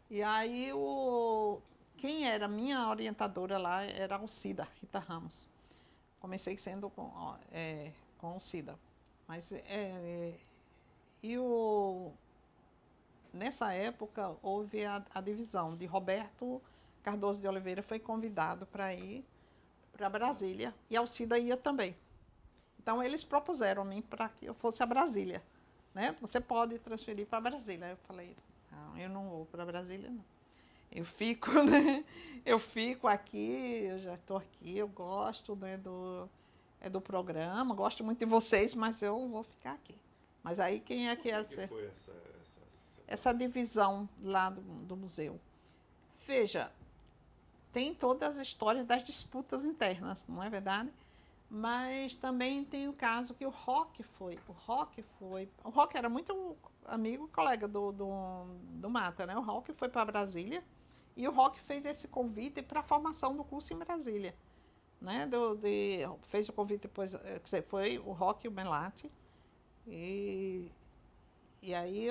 S2: E aí quem era minha orientadora lá era a Alcida Rita Ramos. Comecei sendo com Alcida. Mas nessa época houve a divisão de Roberto Cardoso de Oliveira foi convidado para ir para Brasília e Alcida ia também. Então eles propuseram a mim para que eu fosse a Brasília, né? Você pode transferir para Brasília. Eu falei, não, eu não vou para Brasília, não. Eu fico, né? Eu fico aqui, eu já estou aqui, eu gosto, né, do programa, gosto muito de vocês, mas eu vou ficar aqui. Mas aí quem é que ia ser?
S1: Foi
S2: essa divisão lá do museu? Veja, tem todas as histórias das disputas internas, não é verdade? Mas também tem o caso que o Roque era muito amigo, colega do Mata, né? O Roque foi para Brasília e o Roque fez esse convite para a formação do curso em Brasília, né? Fez o convite depois, quer dizer, foi o Roque e o Melati e aí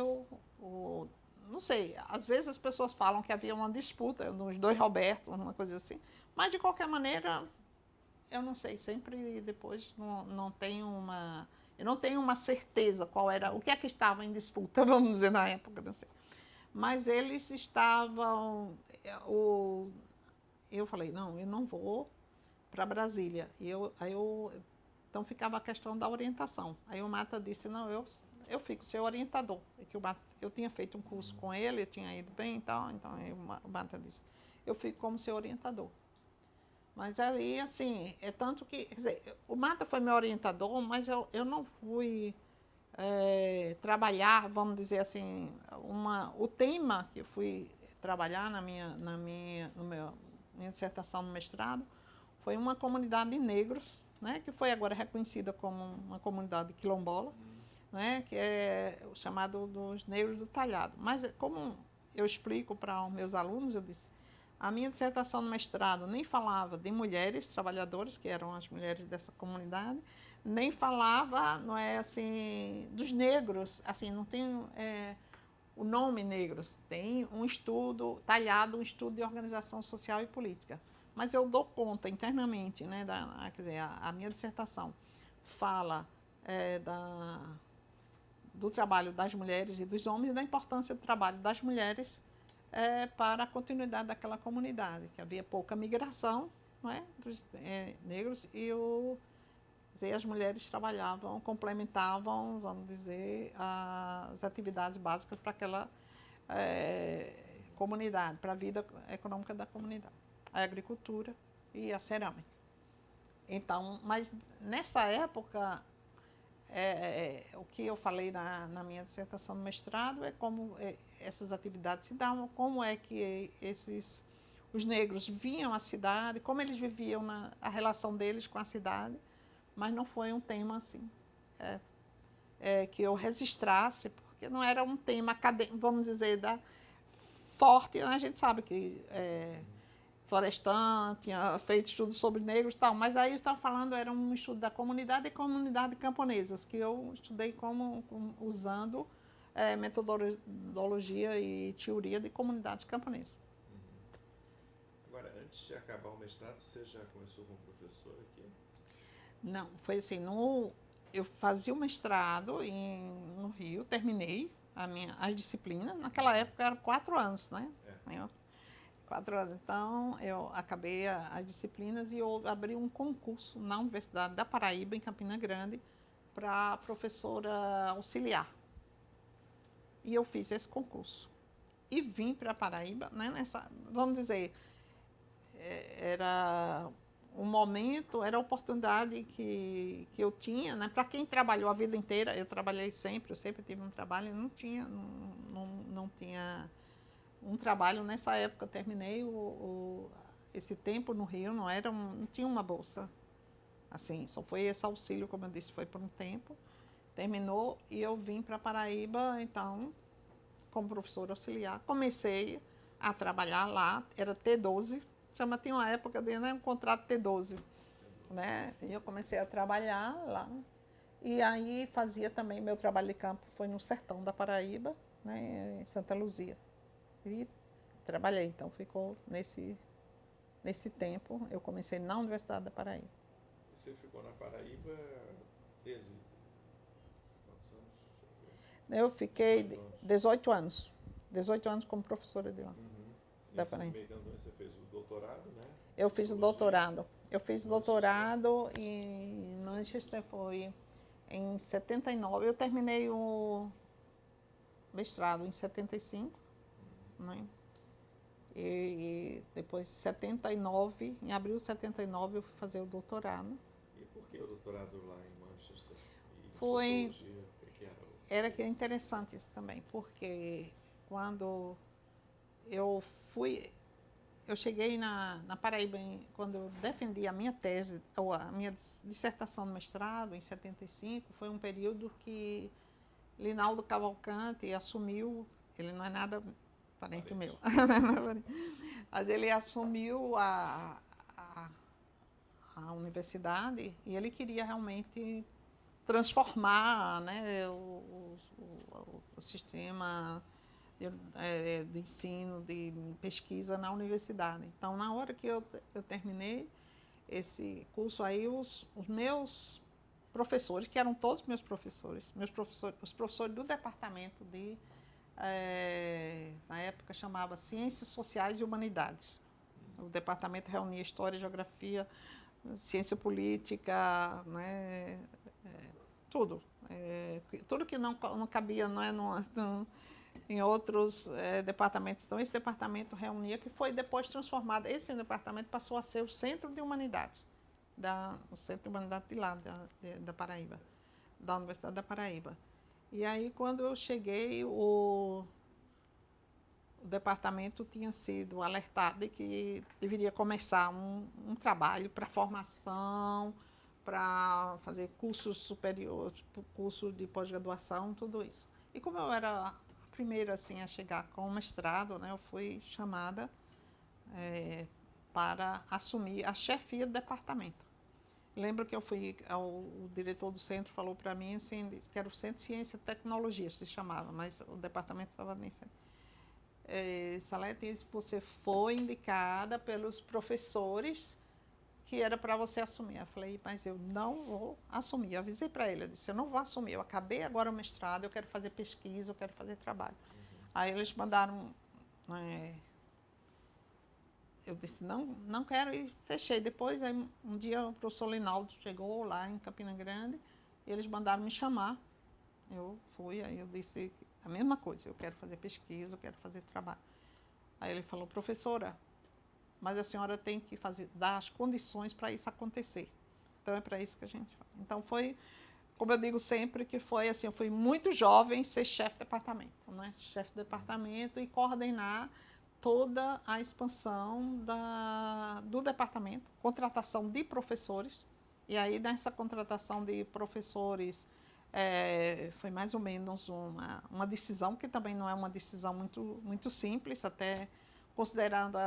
S2: não sei, às vezes as pessoas falam que havia uma disputa nos dois Robertos, uma coisa assim, mas de qualquer maneira eu não sei, sempre depois não tenho eu não tenho uma certeza o que é que estava em disputa, vamos dizer, na época, não sei. Mas eles estavam, eu falei, não, eu não vou para Brasília. Então ficava a questão da orientação. Aí o Mata disse, não, eu fico seu orientador. Eu tinha feito um curso com ele, eu tinha ido bem e tal, então o Mata disse, eu fico como seu orientador. Mas aí, assim, é tanto que, quer dizer, o Mata foi meu orientador, mas eu não fui trabalhar, vamos dizer assim, o tema que eu fui trabalhar na minha dissertação no mestrado foi uma comunidade de negros, né, que foi agora reconhecida como uma comunidade quilombola, né, que é o chamado dos negros do talhado. Mas como eu explico para os meus alunos, eu disse, a minha dissertação no mestrado nem falava de mulheres trabalhadoras, que eram as mulheres dessa comunidade, nem falava, não é assim, dos negros, assim, não tem o nome negros, tem um estudo talhado, um estudo de organização social e política. Mas eu dou conta internamente, né, quer dizer, a minha dissertação fala do trabalho das mulheres e dos homens e da importância do trabalho das mulheres para a continuidade daquela comunidade, que havia pouca migração, não é, dos negros E as mulheres trabalhavam, complementavam, vamos dizer, as atividades básicas para aquela comunidade, para a vida econômica da comunidade. A agricultura e a cerâmica. Então, mas nessa época, o que eu falei na minha dissertação do mestrado é como essas atividades se davam, como é que os negros vinham à cidade, como eles viviam a relação deles com a cidade, mas não foi um tema assim que eu registrasse, porque não era um tema acadêmico, vamos dizer, forte. Né? A gente sabe que Florestan tinha feito estudos sobre negros e tal, mas aí estava falando, era um estudo da comunidade e comunidade camponesas, que eu estudei usando metodologia e teoria de comunidades camponesas.
S1: Agora, antes de acabar o mestrado, você já começou como professor aqui?
S2: Não, foi assim, eu fazia o mestrado no Rio, terminei as disciplinas, naquela época eram 4 anos, né? 4 anos. Então, eu acabei as disciplinas e eu abri um concurso na Universidade da Paraíba, em Campina Grande, para professora auxiliar. E eu fiz esse concurso. E vim para a Paraíba, né, vamos dizer, era um momento, era a oportunidade que eu tinha, né, para quem trabalhou a vida inteira. Eu trabalhei sempre, eu sempre tive um trabalho, não tinha um trabalho nessa época. Eu terminei esse tempo no Rio, não tinha uma bolsa, assim, só foi esse auxílio, como eu disse, foi por um tempo, terminou e eu vim para Paraíba, então, como professora auxiliar, comecei a trabalhar lá, era T12, tinha uma época de um contrato T12, né? E eu comecei a trabalhar lá, e aí fazia também, meu trabalho de campo foi no sertão da Paraíba, né, em Santa Luzia. E trabalhei, então ficou nesse tempo, eu comecei na Universidade da Paraíba.
S1: Você ficou na Paraíba 13, quantos anos?
S2: Eu fiquei 18 anos. 18 anos como professora de lá.
S1: Da Paraíba. Você fez o doutorado, né?
S2: Eu fiz o doutorado. Eu fiz o doutorado em Manchester, foi em 79. Eu terminei o mestrado em 75, né? E depois, em 79, em abril de 79, eu fui fazer o doutorado.
S1: E por que o doutorado lá em Manchester?
S2: Foi... Era que é interessante isso também, porque quando eu cheguei na Paraíba, quando eu defendi a minha tese, ou a minha dissertação de mestrado, em 75, foi um período que Linaldo Cavalcante assumiu, ele não é nada parente meu, mas ele assumiu a universidade e ele queria realmente transformar, né, o sistema de ensino, de pesquisa na universidade. Então, na hora que eu terminei esse curso aí, os meus professores, que eram todos meus professores, os professores do departamento na época chamava Ciências Sociais e Humanidades. O departamento reunia História, Geografia, Ciência Política, né, tudo. Tudo que não cabia, não é, em outros departamentos. Então, esse departamento reunia, que foi depois transformado. Esse departamento passou a ser o Centro de Humanidades, o Centro de Humanidades de lá, da Paraíba, da Universidade da Paraíba. E aí, quando eu cheguei, o departamento tinha sido alertado de que deveria começar um trabalho para formação, para fazer cursos superiores, curso de pós-graduação, tudo isso. E como eu era a primeira assim, a chegar com o mestrado, né, eu fui chamada para assumir a chefia do departamento. Lembro que o diretor do centro falou para mim assim, que era o Centro de Ciência e Tecnologia, se chamava, mas o departamento estava nem sempre. Salete, você foi indicada pelos professores que era para você assumir. Eu falei, mas eu não vou assumir. Eu avisei para ele, eu disse, eu não vou assumir, eu acabei agora o mestrado, eu quero fazer pesquisa, eu quero fazer trabalho. Aí eles mandaram... eu disse, não quero, e fechei. Depois, aí, um dia, o professor Linaldo chegou lá em Campina Grande, e eles mandaram me chamar. Eu fui, aí eu disse a mesma coisa, eu quero fazer pesquisa, eu quero fazer trabalho. Aí ele falou, professora, mas a senhora tem que dar as condições para isso acontecer. Então, é para isso que a gente faz. Então, foi, como eu digo sempre, que foi assim, eu fui muito jovem ser chefe de departamento, né? Chefe de departamento e coordenar toda a expansão do departamento, contratação de professores. E aí, nessa contratação de professores, foi mais ou menos uma decisão, que também não é uma decisão muito simples, até considerando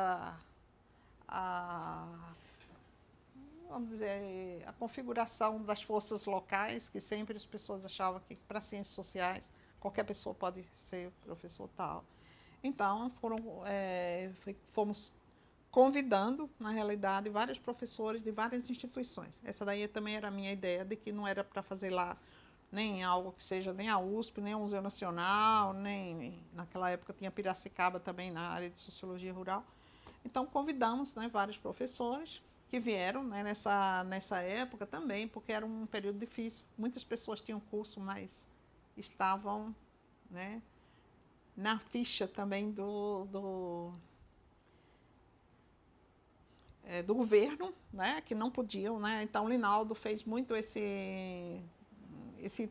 S2: vamos dizer, a configuração das forças locais, que sempre as pessoas achavam que para ciências sociais qualquer pessoa pode ser professor tal. Então, fomos convidando, na realidade, vários professores de várias instituições. Essa daí também era a minha ideia, de que não era para fazer lá nem algo que seja nem a USP, nem o Museu Nacional, nem naquela época tinha Piracicaba também na área de Sociologia Rural. Então, convidamos, né, vários professores que vieram, né, nessa época também, porque era um período difícil. Muitas pessoas tinham curso, mas estavam, né, na ficha também do governo, né, que não podiam, né? Então, o Linaldo fez muito esse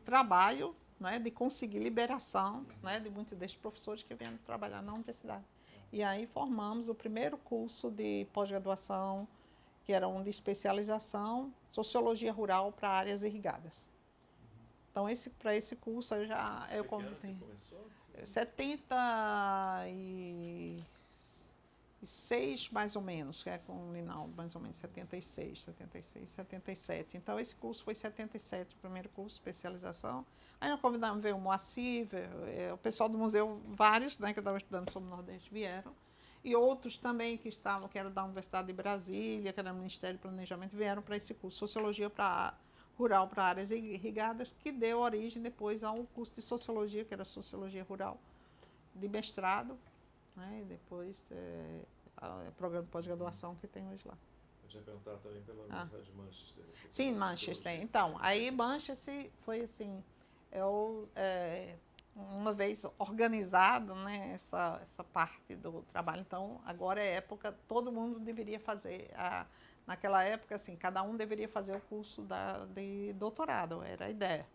S2: trabalho, né, de conseguir liberação, né, de muitos desses professores que vieram trabalhar na universidade. E aí formamos o primeiro curso de pós-graduação, que era um de especialização, Sociologia Rural para áreas irrigadas. Então, para esse curso eu
S1: contei.
S2: 76, mais ou menos, que é com o Linaldo, mais ou menos 76, 77. Então, esse curso foi 77, o primeiro curso, especialização. Aí nós convidamos, veio o Moacir, o pessoal do museu, vários, né, que estavam estudando sobre o Nordeste, vieram. E outros também que eram da Universidade de Brasília, que era do Ministério do Planejamento, vieram para esse curso, Sociologia Rural para áreas irrigadas, que deu origem depois a um curso de Sociologia, que era Sociologia Rural, de mestrado, né, e depois programa de pós-graduação que tem hoje lá.
S1: Eu tinha perguntado também pela Universidade de Manchester.
S2: Sim, Manchester. Então, aí Manchester foi assim, uma vez organizado, né, essa parte do trabalho. Então, agora é época, todo mundo deveria fazer. Naquela época, assim, cada um deveria fazer o curso de doutorado, era a ideia.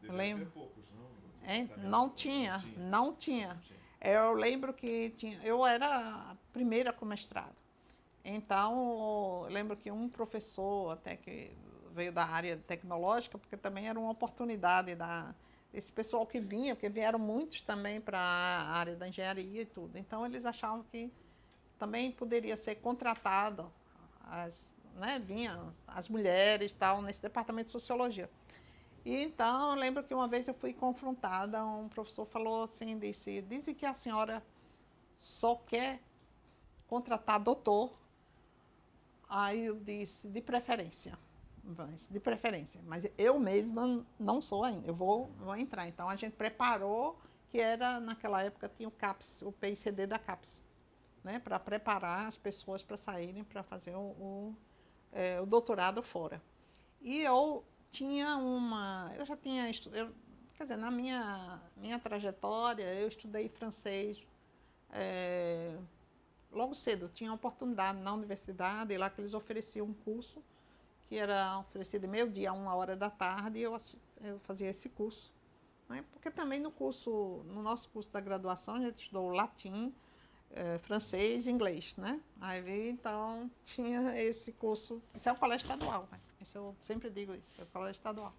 S1: Deveria ter poucos, não?
S2: Não tinha. Eu lembro que eu era a primeira com mestrado. Então, eu lembro que um professor, até que veio da área tecnológica, porque também era uma oportunidade esse pessoal que vinha, porque vieram muitos também para a área da engenharia e tudo. Então, eles achavam que também poderia ser contratado, vinham as mulheres tal, nesse departamento de sociologia. E então, eu lembro que uma vez eu fui confrontada, um professor falou assim, dizem que a senhora só quer contratar doutor. Aí eu disse, de preferência, mas eu mesma não sou ainda, eu vou entrar. Então, a gente preparou, que era, naquela época, tinha o CAPES, o PICD da CAPES, né, para preparar as pessoas para saírem para fazer o doutorado fora. E eu já tinha estudado, quer dizer, na minha trajetória, eu estudei francês, logo cedo, tinha uma oportunidade na universidade, lá que eles ofereciam um curso, que era oferecido de meio-dia a 1h da tarde, e eu fazia esse curso. Né? Porque também no nosso curso da graduação, a gente estudou latim, francês e inglês, né? Aí, então, tinha esse curso, isso é o colégio estadual, né? Isso eu sempre digo isso, é o colégio estadual.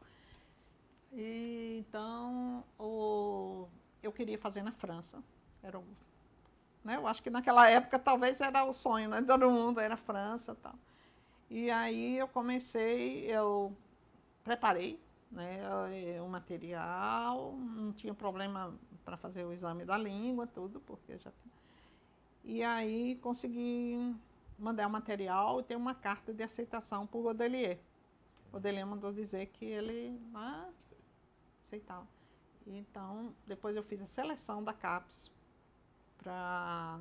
S2: E, então, eu queria fazer na França, né? Eu acho que naquela época talvez era o sonho, né? Todo mundo era França e tal. E aí eu preparei, né, o material, não tinha problema para fazer o exame da língua, tudo, porque já tinha. E aí consegui mandar o material e ter uma carta de aceitação para o Godelier. O Godelier mandou dizer que ele aceitava. Então, depois eu fiz a seleção da CAPES para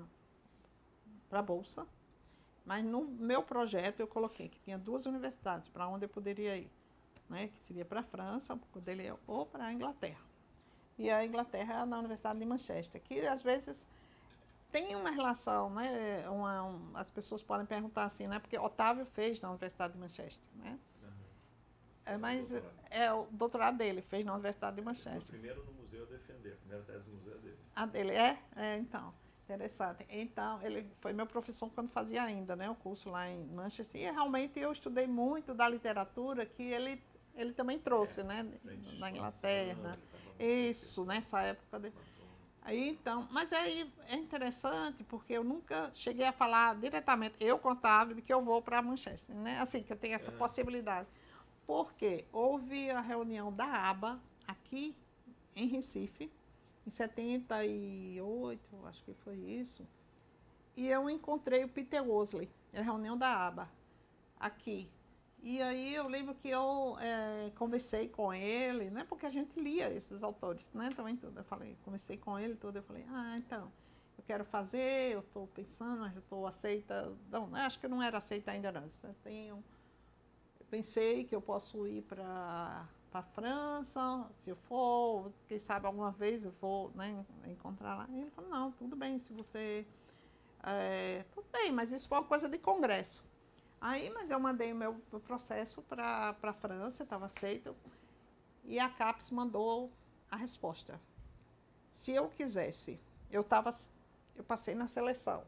S2: a Bolsa, Mas no meu projeto eu coloquei que tinha 2 universidades para onde eu poderia ir, né? Que seria para a França, ou para a Inglaterra. E a Inglaterra na Universidade de Manchester, que às vezes tem uma relação, né? As pessoas podem perguntar assim, né? Porque Otávio fez na Universidade de Manchester, né? Mas o doutorado dele fez na Universidade de Manchester.
S1: Foi o primeiro no museu a defender, a primeira tese do museu é dele.
S2: A dele então, interessante. Então, ele foi meu professor quando fazia ainda, né, o curso lá em Manchester. E realmente eu estudei muito da literatura que ele também trouxe, né, na Inglaterra. Isso, nessa época. Aí, então, mas aí é interessante porque eu nunca cheguei a falar diretamente, eu contava de que eu vou para Manchester, né? Assim, que eu tenho essa possibilidade. Porque houve a reunião da ABA aqui em Recife, em 78, acho que foi isso, e eu encontrei o Peter Wosley, na reunião da ABA, aqui. E aí eu lembro que eu conversei com ele, né, porque a gente lia esses autores, né, também tudo. Eu falei, conversei com ele tudo, eu falei, então, eu quero fazer, eu estou pensando, mas eu estou aceita, não, acho que eu não era aceita ainda não, eu pensei que eu posso ir para a França, se eu for, quem sabe alguma vez eu vou, né, encontrar lá. E ele falou, não, tudo bem, se você... tudo bem, mas isso foi uma coisa de congresso. Aí, mas eu mandei o meu processo para a França, estava aceito, e a CAPES mandou a resposta. Se eu quisesse, eu passei na seleção,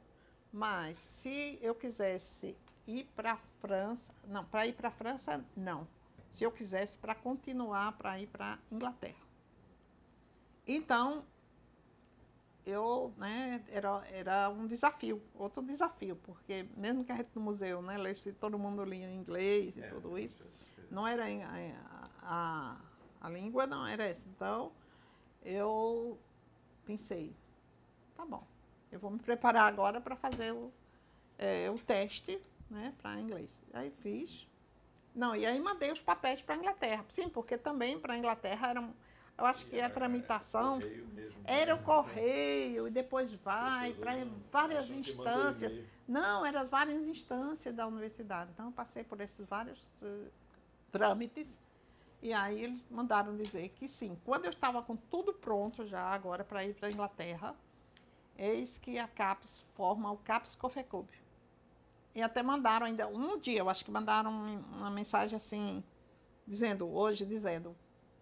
S2: mas se eu quisesse ir para a França, não, para ir para a França, não. Se eu quisesse, para continuar, para ir para a Inglaterra. Então, né, era um desafio, outro desafio, porque mesmo que a gente no museu, né, todo mundo lia em inglês e tudo isso, não era a língua, não era essa. Então, eu pensei, tá bom, eu vou me preparar agora para fazer o teste, né, para inglês. Aí fiz. Não, e aí mandei os papéis para a Inglaterra. Sim, porque também para a Inglaterra eu acho que a tramitação era o correio e depois vai para várias instâncias. Não, eram várias instâncias da universidade. Então eu passei por esses vários trâmites e aí eles mandaram dizer que sim. Quando eu estava com tudo pronto já agora para ir para a Inglaterra, eis que a CAPES forma o CAPES Coffee Club. E até mandaram ainda um dia, eu acho que mandaram uma mensagem assim, dizendo,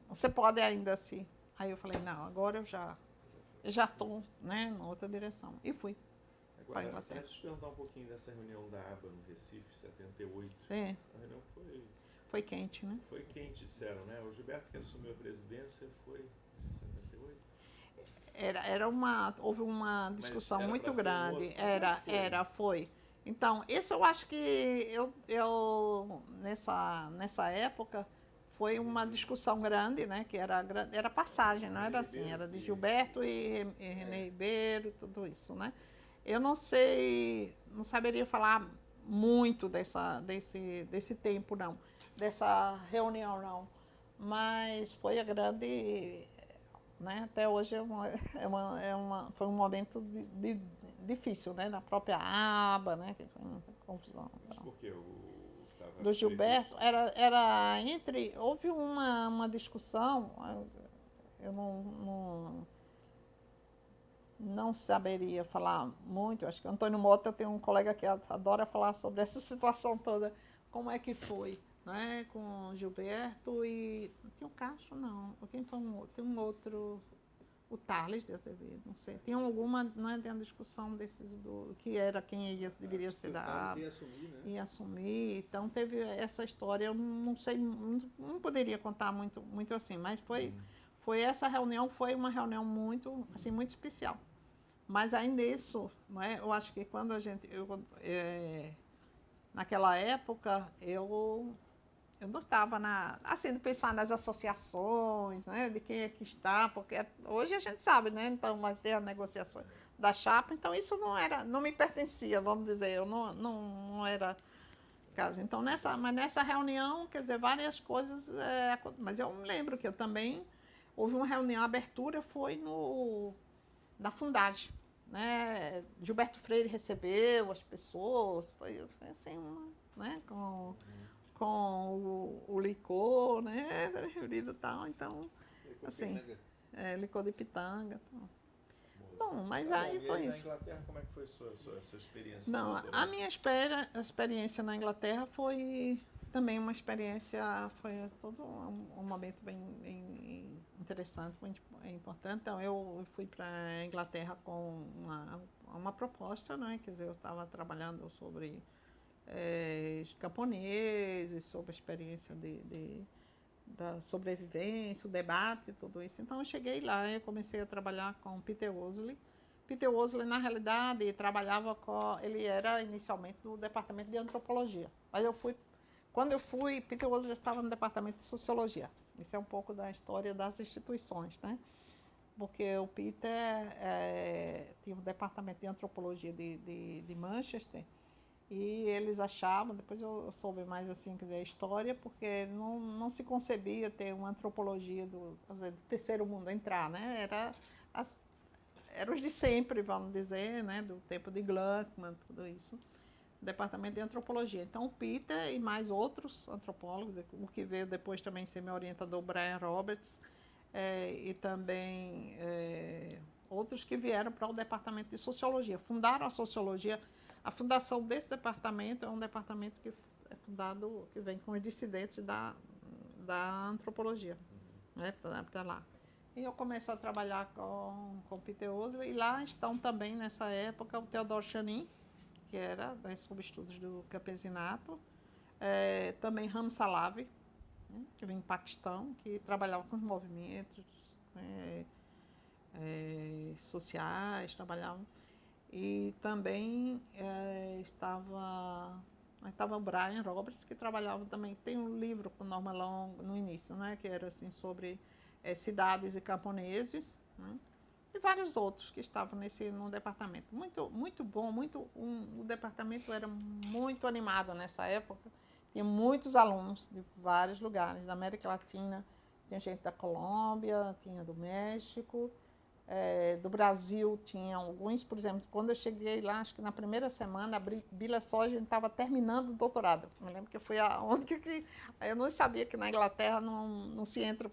S2: você pode ainda assim. Aí eu falei, não, agora eu já estou, né, em outra direção. E fui.
S1: Agora, deixa eu te perguntar um pouquinho dessa reunião da ABA no Recife, 78.
S2: É.
S1: A reunião
S2: foi quente, né?
S1: Foi quente, disseram, né? O Gilberto que assumiu a presidência foi em 78?
S2: Houve uma discussão muito grande. Foi. Então, isso eu acho que eu nessa época foi uma discussão grande, né? Que era passagem, não era assim, era de Gilberto e René Ribeiro, tudo isso, né? Eu não saberia falar muito desse tempo, não, dessa reunião, não. Mas foi a grande, né? Até hoje foi um momento difícil, né? Na própria ABA, né? Que foi muita confusão.
S1: Mas por quê?
S2: Do Gilberto, houve uma discussão, eu não saberia falar muito, acho que o Antônio Mota tem um colega que adora falar sobre essa situação toda, como é que foi, né, com o Gilberto e... Tinha o Castro, não, quem foi tem um outro... O Thales de Azevedo, não sei. Tinha alguma, não é, tem uma discussão desses que era quem deveria ser da ABA.
S3: Ia assumir, né?
S2: Ia assumir. Então teve essa história, eu não sei, não poderia contar muito assim, mas foi essa reunião, foi uma reunião muito, assim, muito especial. Mas aí nisso, não é, eu acho que quando naquela época, eu não estava assim, de pensar nas associações, né, de quem é que está, porque hoje a gente sabe, né, então vai ter a negociação da chapa, então isso não me pertencia, vamos dizer, eu não era caso. Então, nessa reunião, quer dizer, várias coisas, mas eu me lembro que eu também, houve uma reunião, a abertura foi na Fundagem, né? Gilberto Freire recebeu as pessoas, foi assim, né? Com o licor, né? E tal, então, assim, licor de pitanga. Então. Bom, mas aí foi
S1: isso. E
S2: isso.
S1: na Inglaterra, como é que foi a sua experiência?
S2: Não, a minha experiência na Inglaterra foi também uma experiência, foi todo um momento bem interessante, muito importante. Então, eu fui para a Inglaterra com uma proposta, né? Quer dizer, eu estava trabalhando sobre os camponeses, sobre a experiência da sobrevivência, o debate, tudo isso. Então, eu cheguei lá e comecei a trabalhar com Peter Wosley. Peter Wosley, na realidade, trabalhava ele era inicialmente do departamento de antropologia. Mas quando eu fui, Peter Wosley já estava no departamento de sociologia. Isso é um pouco da história das instituições, né? Porque o Peter tinha um departamento de antropologia de Manchester, e eles achavam, depois eu soube mais assim, quer dizer, a história, porque não se concebia ter uma antropologia do terceiro mundo entrar, né? Era os de sempre, vamos dizer, né? Do tempo de Gluckman, tudo isso. Departamento de antropologia. Então, o Peter e mais outros antropólogos, o que veio depois também ser meu orientador, Brian Roberts, e também outros que vieram para o departamento de sociologia. Fundaram a sociologia. A fundação desse departamento é um departamento que é fundado, que vem com os dissidentes da antropologia, né, para lá. E eu comecei a trabalhar com Peter Wosley, e lá estão também, nessa época, o Theodore Chanin, que era das subestudos do campesinato, também Ram Salavi, né, que vem do Paquistão, que trabalhava com os movimentos sociais, trabalhavam. E também estava o Brian Roberts, que trabalhava também, tem um livro com Norma Long no início, né, que era assim sobre cidades e camponeses, né, e vários outros que estavam no departamento. Muito, muito bom, o departamento era muito animado nessa época, tinha muitos alunos de vários lugares, da América Latina, tinha gente da Colômbia, tinha do México, do Brasil tinha alguns, por exemplo, quando eu cheguei lá, acho que na primeira semana, a Bila Soja estava terminando o doutorado. Eu me lembro que foi a única que... Eu não sabia que na Inglaterra não se entra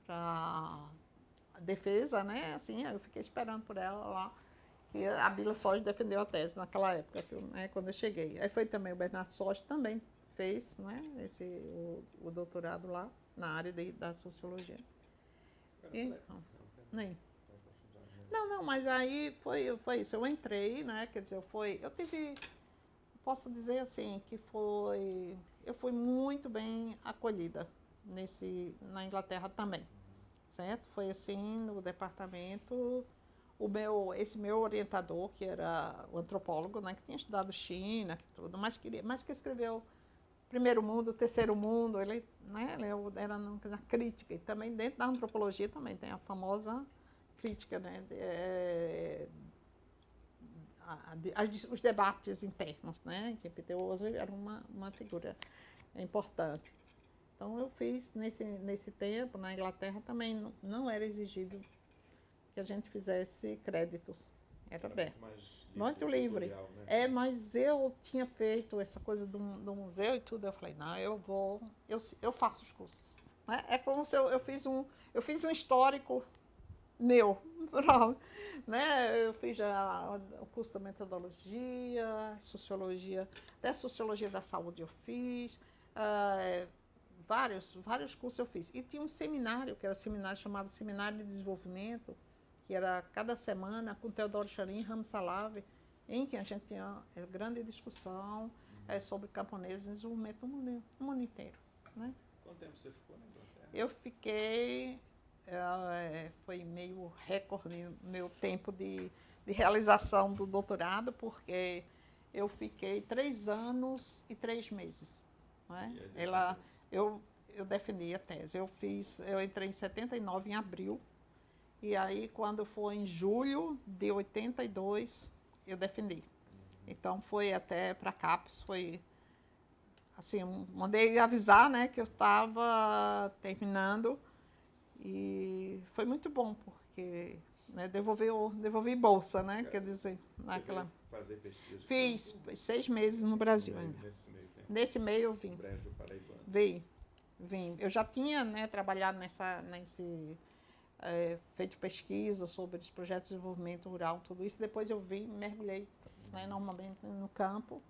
S2: para defesa, né? Assim, eu fiquei esperando por ela lá. E a Bila Soja defendeu a tese naquela época, né, quando eu cheguei. Aí foi também o Bernardo Soja, também fez, né, o doutorado lá, na área da sociologia. Nem. Não, mas aí foi isso. Eu entrei, né? Quer dizer, posso dizer assim, eu fui muito bem acolhida na Inglaterra também, certo? Foi assim, no departamento, esse meu orientador, que era o antropólogo, né? Que tinha estudado China, que tudo, mas que escreveu Primeiro Mundo, Terceiro Mundo, ele, né, ele era na crítica, e também dentro da antropologia também tem a famosa crítica, né, os debates internos, né, que Peter Wosley era uma figura importante. Então eu fiz nesse tempo, na Inglaterra também não era exigido que a gente fizesse créditos, era aberto. Muito livre. Né? Mas eu tinha feito essa coisa do museu e tudo. Eu falei, não, eu faço os cursos. Né? É como se eu fiz um histórico meu. Né? Eu fiz o curso da metodologia, sociologia, até sociologia da saúde eu fiz. Vários cursos eu fiz. E tinha um seminário, que era chamava Seminário de Desenvolvimento, que era cada semana com Theodore Chanin e Ram Salavi, em que a gente tinha grande discussão sobre camponeses e desenvolvimento no mundo inteiro. Né?
S1: Quanto tempo você ficou na Inglaterra?
S2: Eu fiquei, foi meio recorde no meu tempo de realização do doutorado, porque eu fiquei 3 anos e 3 meses. Né? Eu defendi a tese. Eu entrei em 79, em abril, e aí, quando foi em julho de 82, eu defendi. Então, foi até para a CAPES, foi assim, mandei avisar, né, que eu estava terminando, e foi muito bom, porque né, devolvi bolsa, né? Quer dizer,
S1: Você
S2: naquela.
S1: veio fazer pesquisa?
S2: Fiz 6 meses no Brasil ainda.
S1: Nesse meio tempo.
S2: Nesse meio eu vim.
S1: Brejo Paraibano.
S2: Vim. Eu já tinha, né, trabalhado feito pesquisa sobre os projetos de desenvolvimento rural, tudo isso. Depois eu vim, mergulhei, né, normalmente no campo,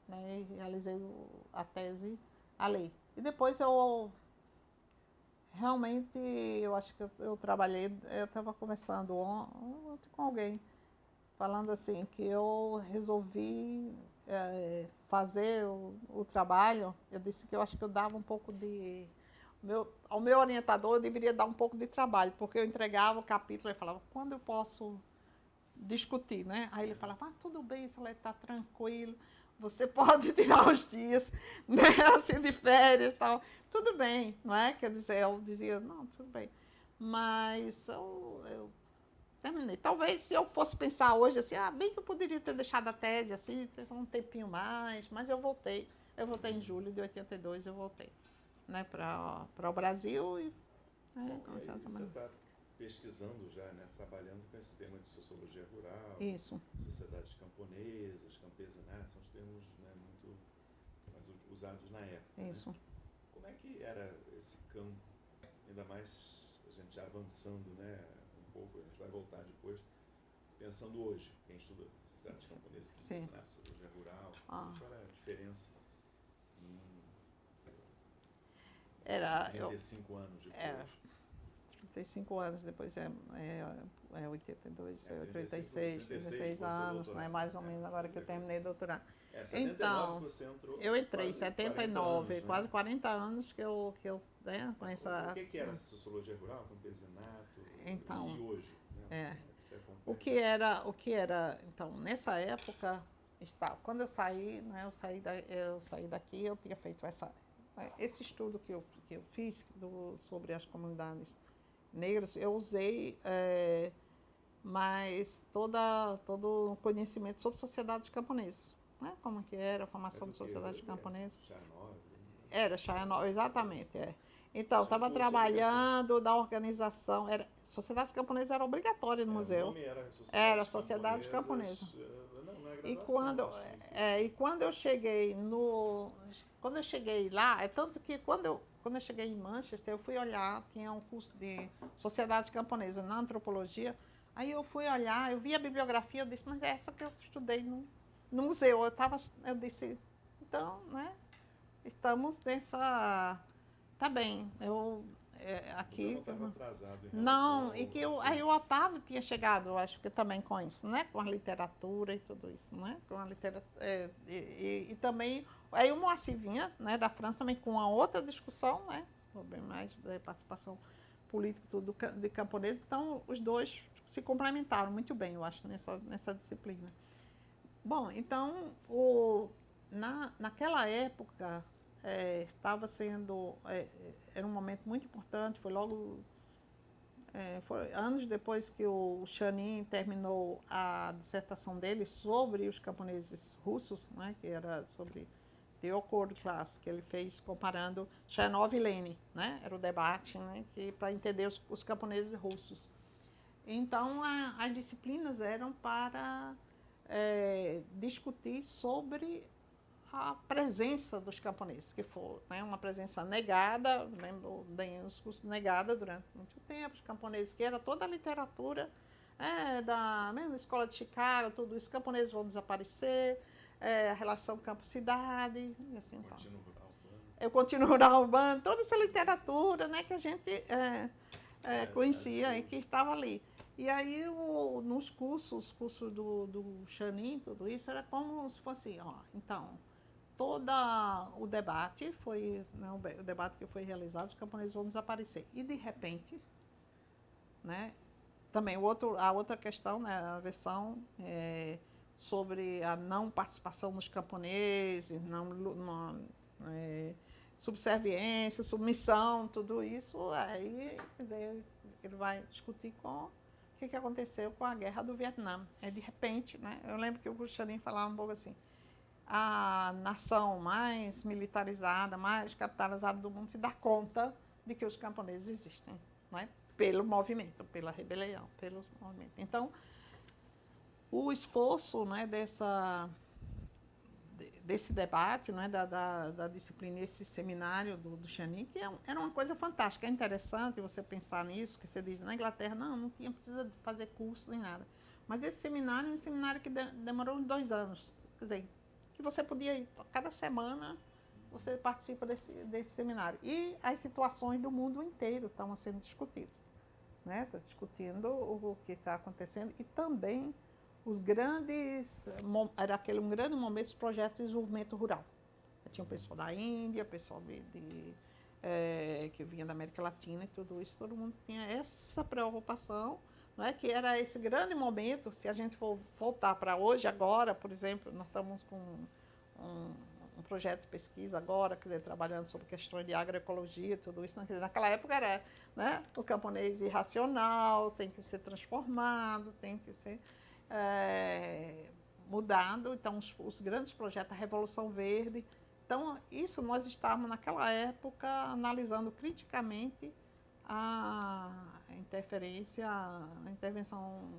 S2: né, e realizei a tese, a lei. E depois eu realmente, eu acho que eu trabalhei, eu estava conversando ontem com alguém, falando assim, que eu resolvi fazer o trabalho. Eu disse que eu acho que eu dava um pouco de... Ao meu orientador eu deveria dar um pouco de trabalho, porque eu entregava o capítulo e falava, quando eu posso discutir, né? Aí ele falava, tudo bem, Salete, está tranquilo, você pode tirar uns dias, né, assim, de férias e tal, tudo bem, não é? Quer dizer, eu dizia, não, tudo bem. Mas eu terminei. Talvez se eu fosse pensar hoje assim, bem que eu poderia ter deixado a tese assim, um tempinho mais, mas eu voltei. Eu voltei em julho de 82, eu voltei, né, para o Brasil e
S1: comecei a trabalhar. Você está pesquisando já, né, trabalhando com esse tema de sociologia rural,
S2: isso,
S1: sociedades camponesas, campesinato, são os termos, né, muito usados na época.
S2: Isso.
S1: Né? Como é que era esse campo, ainda mais a gente já avançando, né, um pouco, a gente vai voltar depois, pensando hoje, quem estuda sociedades camponesas, campesinato, sociologia rural, qual era a diferença em,
S2: era
S1: 35 anos depois?
S2: 35 anos depois, 82, 36, 16 anos, né, mais ou menos, agora que eu terminei o doutorado.
S1: 79 então, você entrou?
S2: Eu entrei em 79, quase 40 anos que eu né, com essa...
S1: O que era sociologia rural, campesinato,
S2: então,
S1: e hoje? Né?
S2: O que era, então, nessa época, quando eu saí, né, eu saí daqui, eu tinha feito esse estudo que eu fiz sobre as comunidades negras, eu usei mais todo o conhecimento sobre sociedades camponesas, né? Como que era a formação de sociedades camponesas. Era Chayanov, exatamente. Então, estava trabalhando da organização, sociedades camponesas era obrigatória no museu. Era Sociedades Camponesas. E quando eu cheguei lá, é tanto que quando eu cheguei em Manchester, eu fui olhar, tinha um curso de sociedades camponesas na antropologia, aí eu fui olhar, eu vi a bibliografia, eu disse, mas é essa que eu estudei no museu. Eu disse, então, né, estamos nessa... Tá bem, aqui...
S1: Estava atrasado em
S2: não, e que aí o Otávio tinha chegado, eu acho que também com isso, né? Com a literatura e tudo isso, né? Com a literatura, e também, aí o Moacir vinha, né, da França também com uma outra discussão, né? Sobre mais participação política tudo de camponês, então os dois se complementaram muito bem, eu acho, nessa disciplina. Bom, então, naquela época, estava sendo... era um momento muito importante, foi logo... foi anos depois que o Chanin terminou a dissertação dele sobre os camponeses russos, né, que era sobre The Awkward Class, que ele fez comparando Chayanov e Lenin, né, era o debate, né, para entender os camponeses russos. Então, as disciplinas eram para discutir sobre a presença dos camponeses, que foi, né, uma presença negada, lembro bem os cursos negada durante muito tempo, os camponeses, que era toda a literatura da mesma escola de Chicago, tudo isso, camponeses vão desaparecer, a relação campo-cidade, e assim tal. O Contínuo Rural Urbano, toda essa literatura, né, que a gente conhecia e que estava ali. E aí, nos cursos do Chanin, tudo isso, era como se fosse, então, todo o debate foi, né, o debate que foi realizado, os camponeses vão desaparecer. E, de repente, né, também a outra questão, né, a versão sobre a não participação dos camponeses, subserviência, submissão, tudo isso, aí ele vai discutir com o que aconteceu com a guerra do Vietnã. De repente, né, eu lembro que o Chanin falava um pouco assim, a nação mais militarizada, mais capitalizada do mundo se dá conta de que os camponeses existem, não é? pelo movimento, pela rebelião, pelos movimentos. Então, o esforço, né, desse debate, né, da disciplina, esse seminário do Chanin, que era uma coisa fantástica, é interessante você pensar nisso, que você diz, na Inglaterra, não tinha precisa fazer curso nem nada. Mas esse seminário é um seminário que demorou 2 anos. Quer dizer, que você podia ir, cada semana você participa desse seminário. E as situações do mundo inteiro estão sendo discutidas. Né? Está discutindo o que está acontecendo e também os grandes, era um grande momento dos projetos de desenvolvimento rural. Tinha o pessoal da Índia, pessoal que vinha da América Latina e tudo isso, todo mundo tinha essa preocupação, não é? Que era esse grande momento. Se a gente for voltar para hoje, agora, por exemplo, nós estamos com um projeto de pesquisa agora, quer dizer, trabalhando sobre questões de agroecologia, tudo isso. Naquela época era, né, o camponês irracional, tem que ser transformado, tem que ser mudado. Então, os grandes projetos, a Revolução Verde. Então, isso nós estávamos, naquela época, analisando criticamente a intervenção,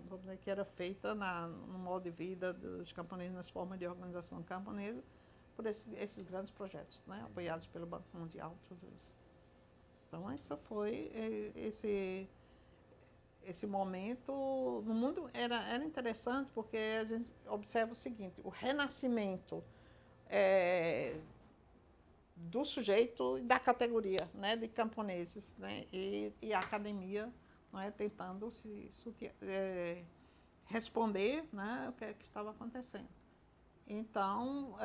S2: vamos dizer, que era feita no modo de vida dos camponeses, nas formas de organização camponesa, por esses grandes projetos, né, apoiados pelo Banco Mundial, tudo isso. Então, isso foi esse momento no mundo. Era interessante porque a gente observa o seguinte: o renascimento do sujeito e da categoria, né, de camponeses, né, e a academia, né, tentando responder, né, o que estava acontecendo. Então,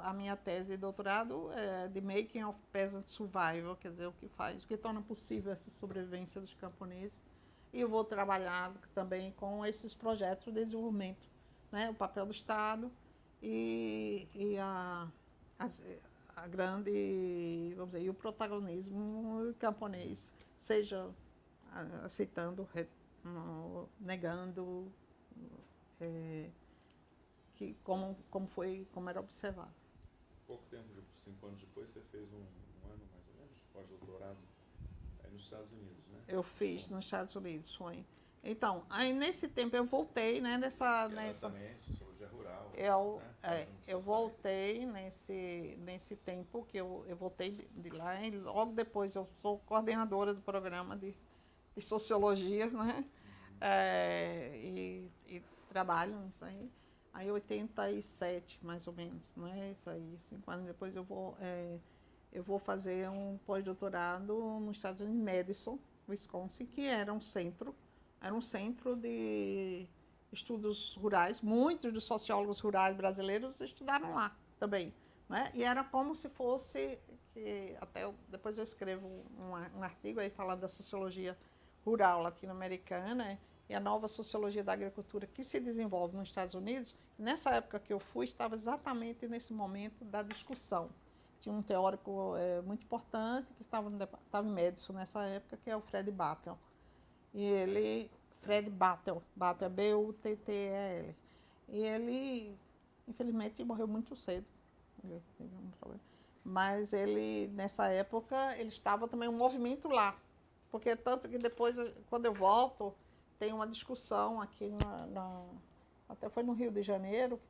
S2: a minha tese de doutorado é The Making of Peasant Survival, quer dizer, o que torna possível essa sobrevivência dos camponeses. E eu vou trabalhar também com esses projetos de desenvolvimento, né, o papel do Estado e a grande, vamos dizer, e o protagonismo camponês, seja aceitando, negando, que como era observado.
S1: Pouco tempo, 5 anos depois, você fez um ano mais ou menos pós-doutorado nos Estados Unidos, né?
S2: Eu fiz nos Estados Unidos, foi. Então, aí nesse tempo eu voltei, né,
S1: Também sociologia rural.
S2: Eu voltei nesse tempo que eu voltei de lá, e logo depois eu sou coordenadora do programa de sociologia, né? E trabalho nisso aí. Aí 87, mais ou menos, não é isso aí, 5 anos depois eu vou fazer um pós-doutorado nos Estados Unidos, em Madison, Wisconsin, que era um centro de estudos rurais. Muitos dos sociólogos rurais brasileiros estudaram lá também, né? E era como se fosse, depois eu escrevo um artigo aí falando da sociologia rural latino-americana e a nova sociologia da agricultura que se desenvolve nos Estados Unidos. Nessa época que eu fui, estava exatamente nesse momento da discussão. Tinha um teórico muito importante que estava em Madison nessa época, que é o Fred Battel. Fred Battel é B-U-T-T-E-L. E ele, infelizmente, morreu muito cedo. Ele teve um problema. Mas nessa época, ele estava também um movimento lá. Porque tanto que depois, quando eu volto, tem uma discussão aqui até foi no Rio de Janeiro,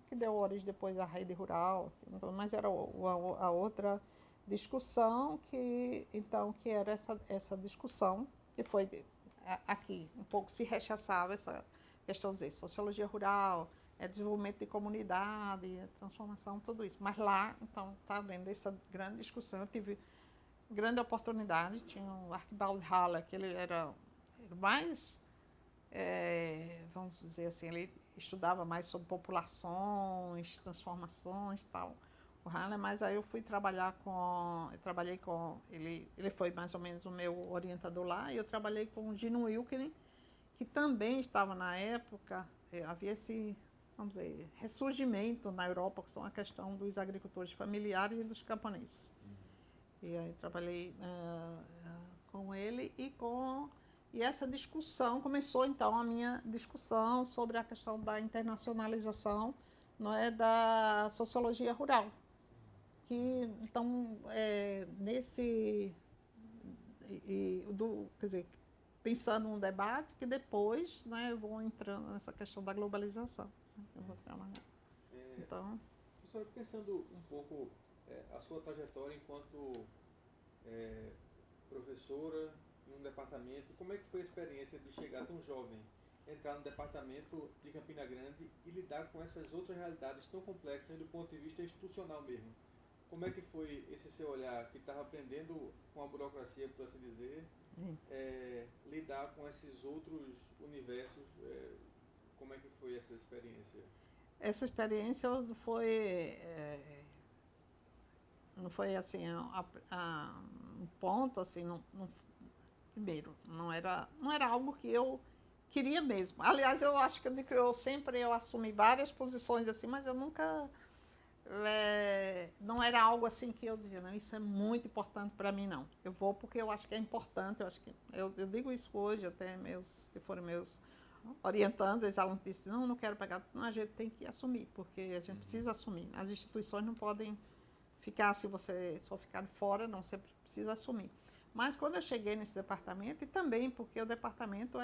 S2: que deu origem depois à rede rural, mas era a outra discussão que era essa discussão, que foi aqui, um pouco se rechaçava essa questão de dizer sociologia rural, desenvolvimento de comunidade, transformação, tudo isso. Mas lá, então, está havendo essa grande discussão. Eu tive grande oportunidade, tinha o Archibald Haller, que ele era mais, vamos dizer assim, ele estudava mais sobre populações, transformações e tal, o Haller, mas aí eu trabalhei com ele foi mais ou menos o meu orientador lá, e eu trabalhei com o Gino Wilkening, que também estava na época, havia esse, vamos dizer, ressurgimento na Europa, que são a questão dos agricultores familiares e dos camponeses. E aí trabalhei com ele e essa discussão começou, então, a minha discussão sobre a questão da internacionalização, não é, da sociologia rural. Que, então, quer dizer, pensando num debate que depois, né, eu vou entrando nessa questão da globalização. Né, eu vou trabalhar. Então,
S1: professora, pensando um pouco a sua trajetória enquanto professora em um departamento, como é que foi a experiência de chegar tão jovem, entrar no departamento de Campina Grande e lidar com essas outras realidades tão complexas do ponto de vista institucional mesmo? Como é que foi esse seu olhar, que estava aprendendo com a burocracia, por assim dizer, lidar com esses outros universos? Como é que foi essa experiência?
S2: Essa experiência foi, não foi assim, um ponto assim, primeiro, não era algo que eu queria mesmo. Aliás, eu acho que eu assumi várias posições assim, mas eu nunca, não era algo assim que eu dizia, não, isso é muito importante para mim, não. Eu vou porque eu acho que é importante, eu digo isso hoje, até que foram meus orientando, os alunos disseram, não quero pegar, não, a gente tem que assumir, porque a gente precisa assumir. As instituições não podem ficar, se você só ficar de fora, não, você precisa assumir. Mas quando eu cheguei nesse departamento, e também porque o departamento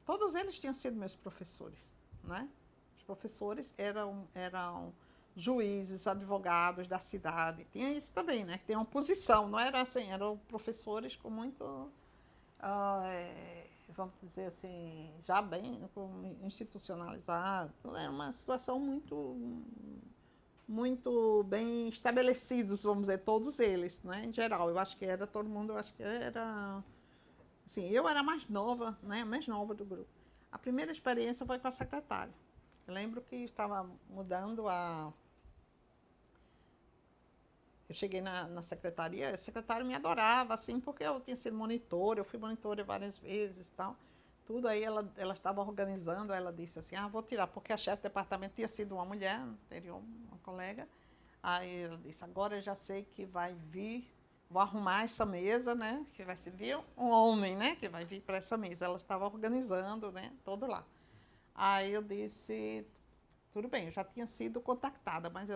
S2: todos eles tinham sido meus professores, né? Os professores eram juízes, advogados da cidade, tinha isso também, né? Que tem uma posição, não era assim, eram professores com muito... vamos dizer assim, já bem institucionalizado, é uma situação muito bem estabelecidos, vamos dizer, todos eles, né, em geral. Eu acho que era todo mundo, eu acho que era... Assim, eu era mais nova, né, mais nova do grupo. A primeira experiência foi com a secretária. Eu lembro que estava mudando Eu cheguei na secretaria, a secretária me adorava, assim, porque eu tinha sido monitora, eu fui monitora várias vezes e tal. Tudo aí ela estava organizando, ela disse assim, vou tirar, porque a chefe do departamento tinha sido uma mulher, anterior, uma colega. Aí ela disse, agora eu já sei que vai vir, vou arrumar essa mesa, né? Que vai vir um homem, né? Que vai vir para essa mesa. Ela estava organizando, né? Todo lá. Aí eu disse, tudo bem, eu já tinha sido contactada, mas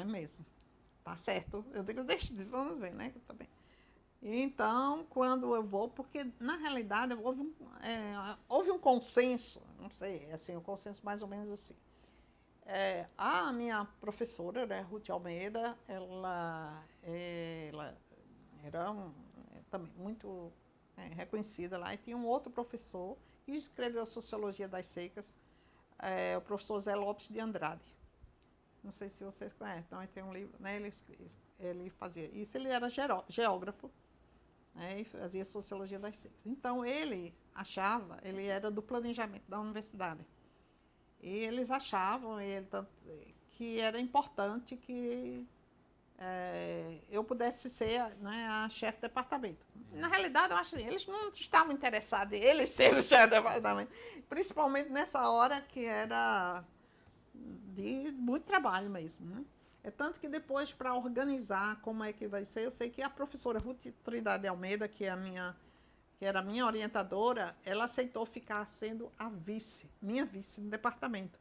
S2: mesmo. Tá certo. Eu digo, vamos ver, né? Tá bem. Então, quando eu vou, porque na realidade houve um consenso, não sei, assim, um consenso mais ou menos assim. A minha professora, né, Ruth Almeida, ela era também muito reconhecida lá, e tinha um outro professor que escreveu a Sociologia das Secas, o professor Zé Lopes de Andrade. Não sei se vocês conhecem, então tem um livro, né, ele fazia isso, ele era geógrafo, né, e fazia Sociologia das Secas. Então ele era do planejamento da universidade, e eles achavam que era importante que eu pudesse ser, né, a chefe de departamento. Na realidade, eu acho que eles não estavam interessados em ele ser o chefe de departamento, principalmente nessa hora que era de muito trabalho mesmo, né? É tanto que depois, para organizar como é que vai ser, eu sei que a professora Ruth Trindade Almeida, que era a minha orientadora, ela aceitou ficar sendo minha vice no departamento,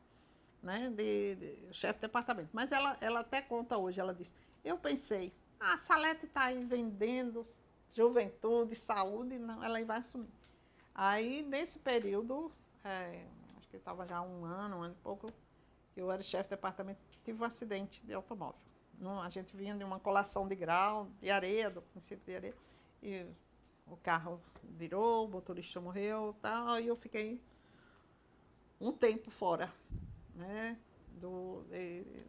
S2: né? De chefe de departamento. Mas ela até conta hoje, ela disse, eu pensei, a Salete está aí vendendo juventude, saúde, não, ela vai assumir. Aí, nesse período, acho que estava já um ano e pouco, eu era chefe de departamento, tive um acidente de automóvel. A gente vinha de uma colação de grau, de areia, do princípio de areia, e o carro virou, o motorista morreu, tal, e eu fiquei um tempo fora, né,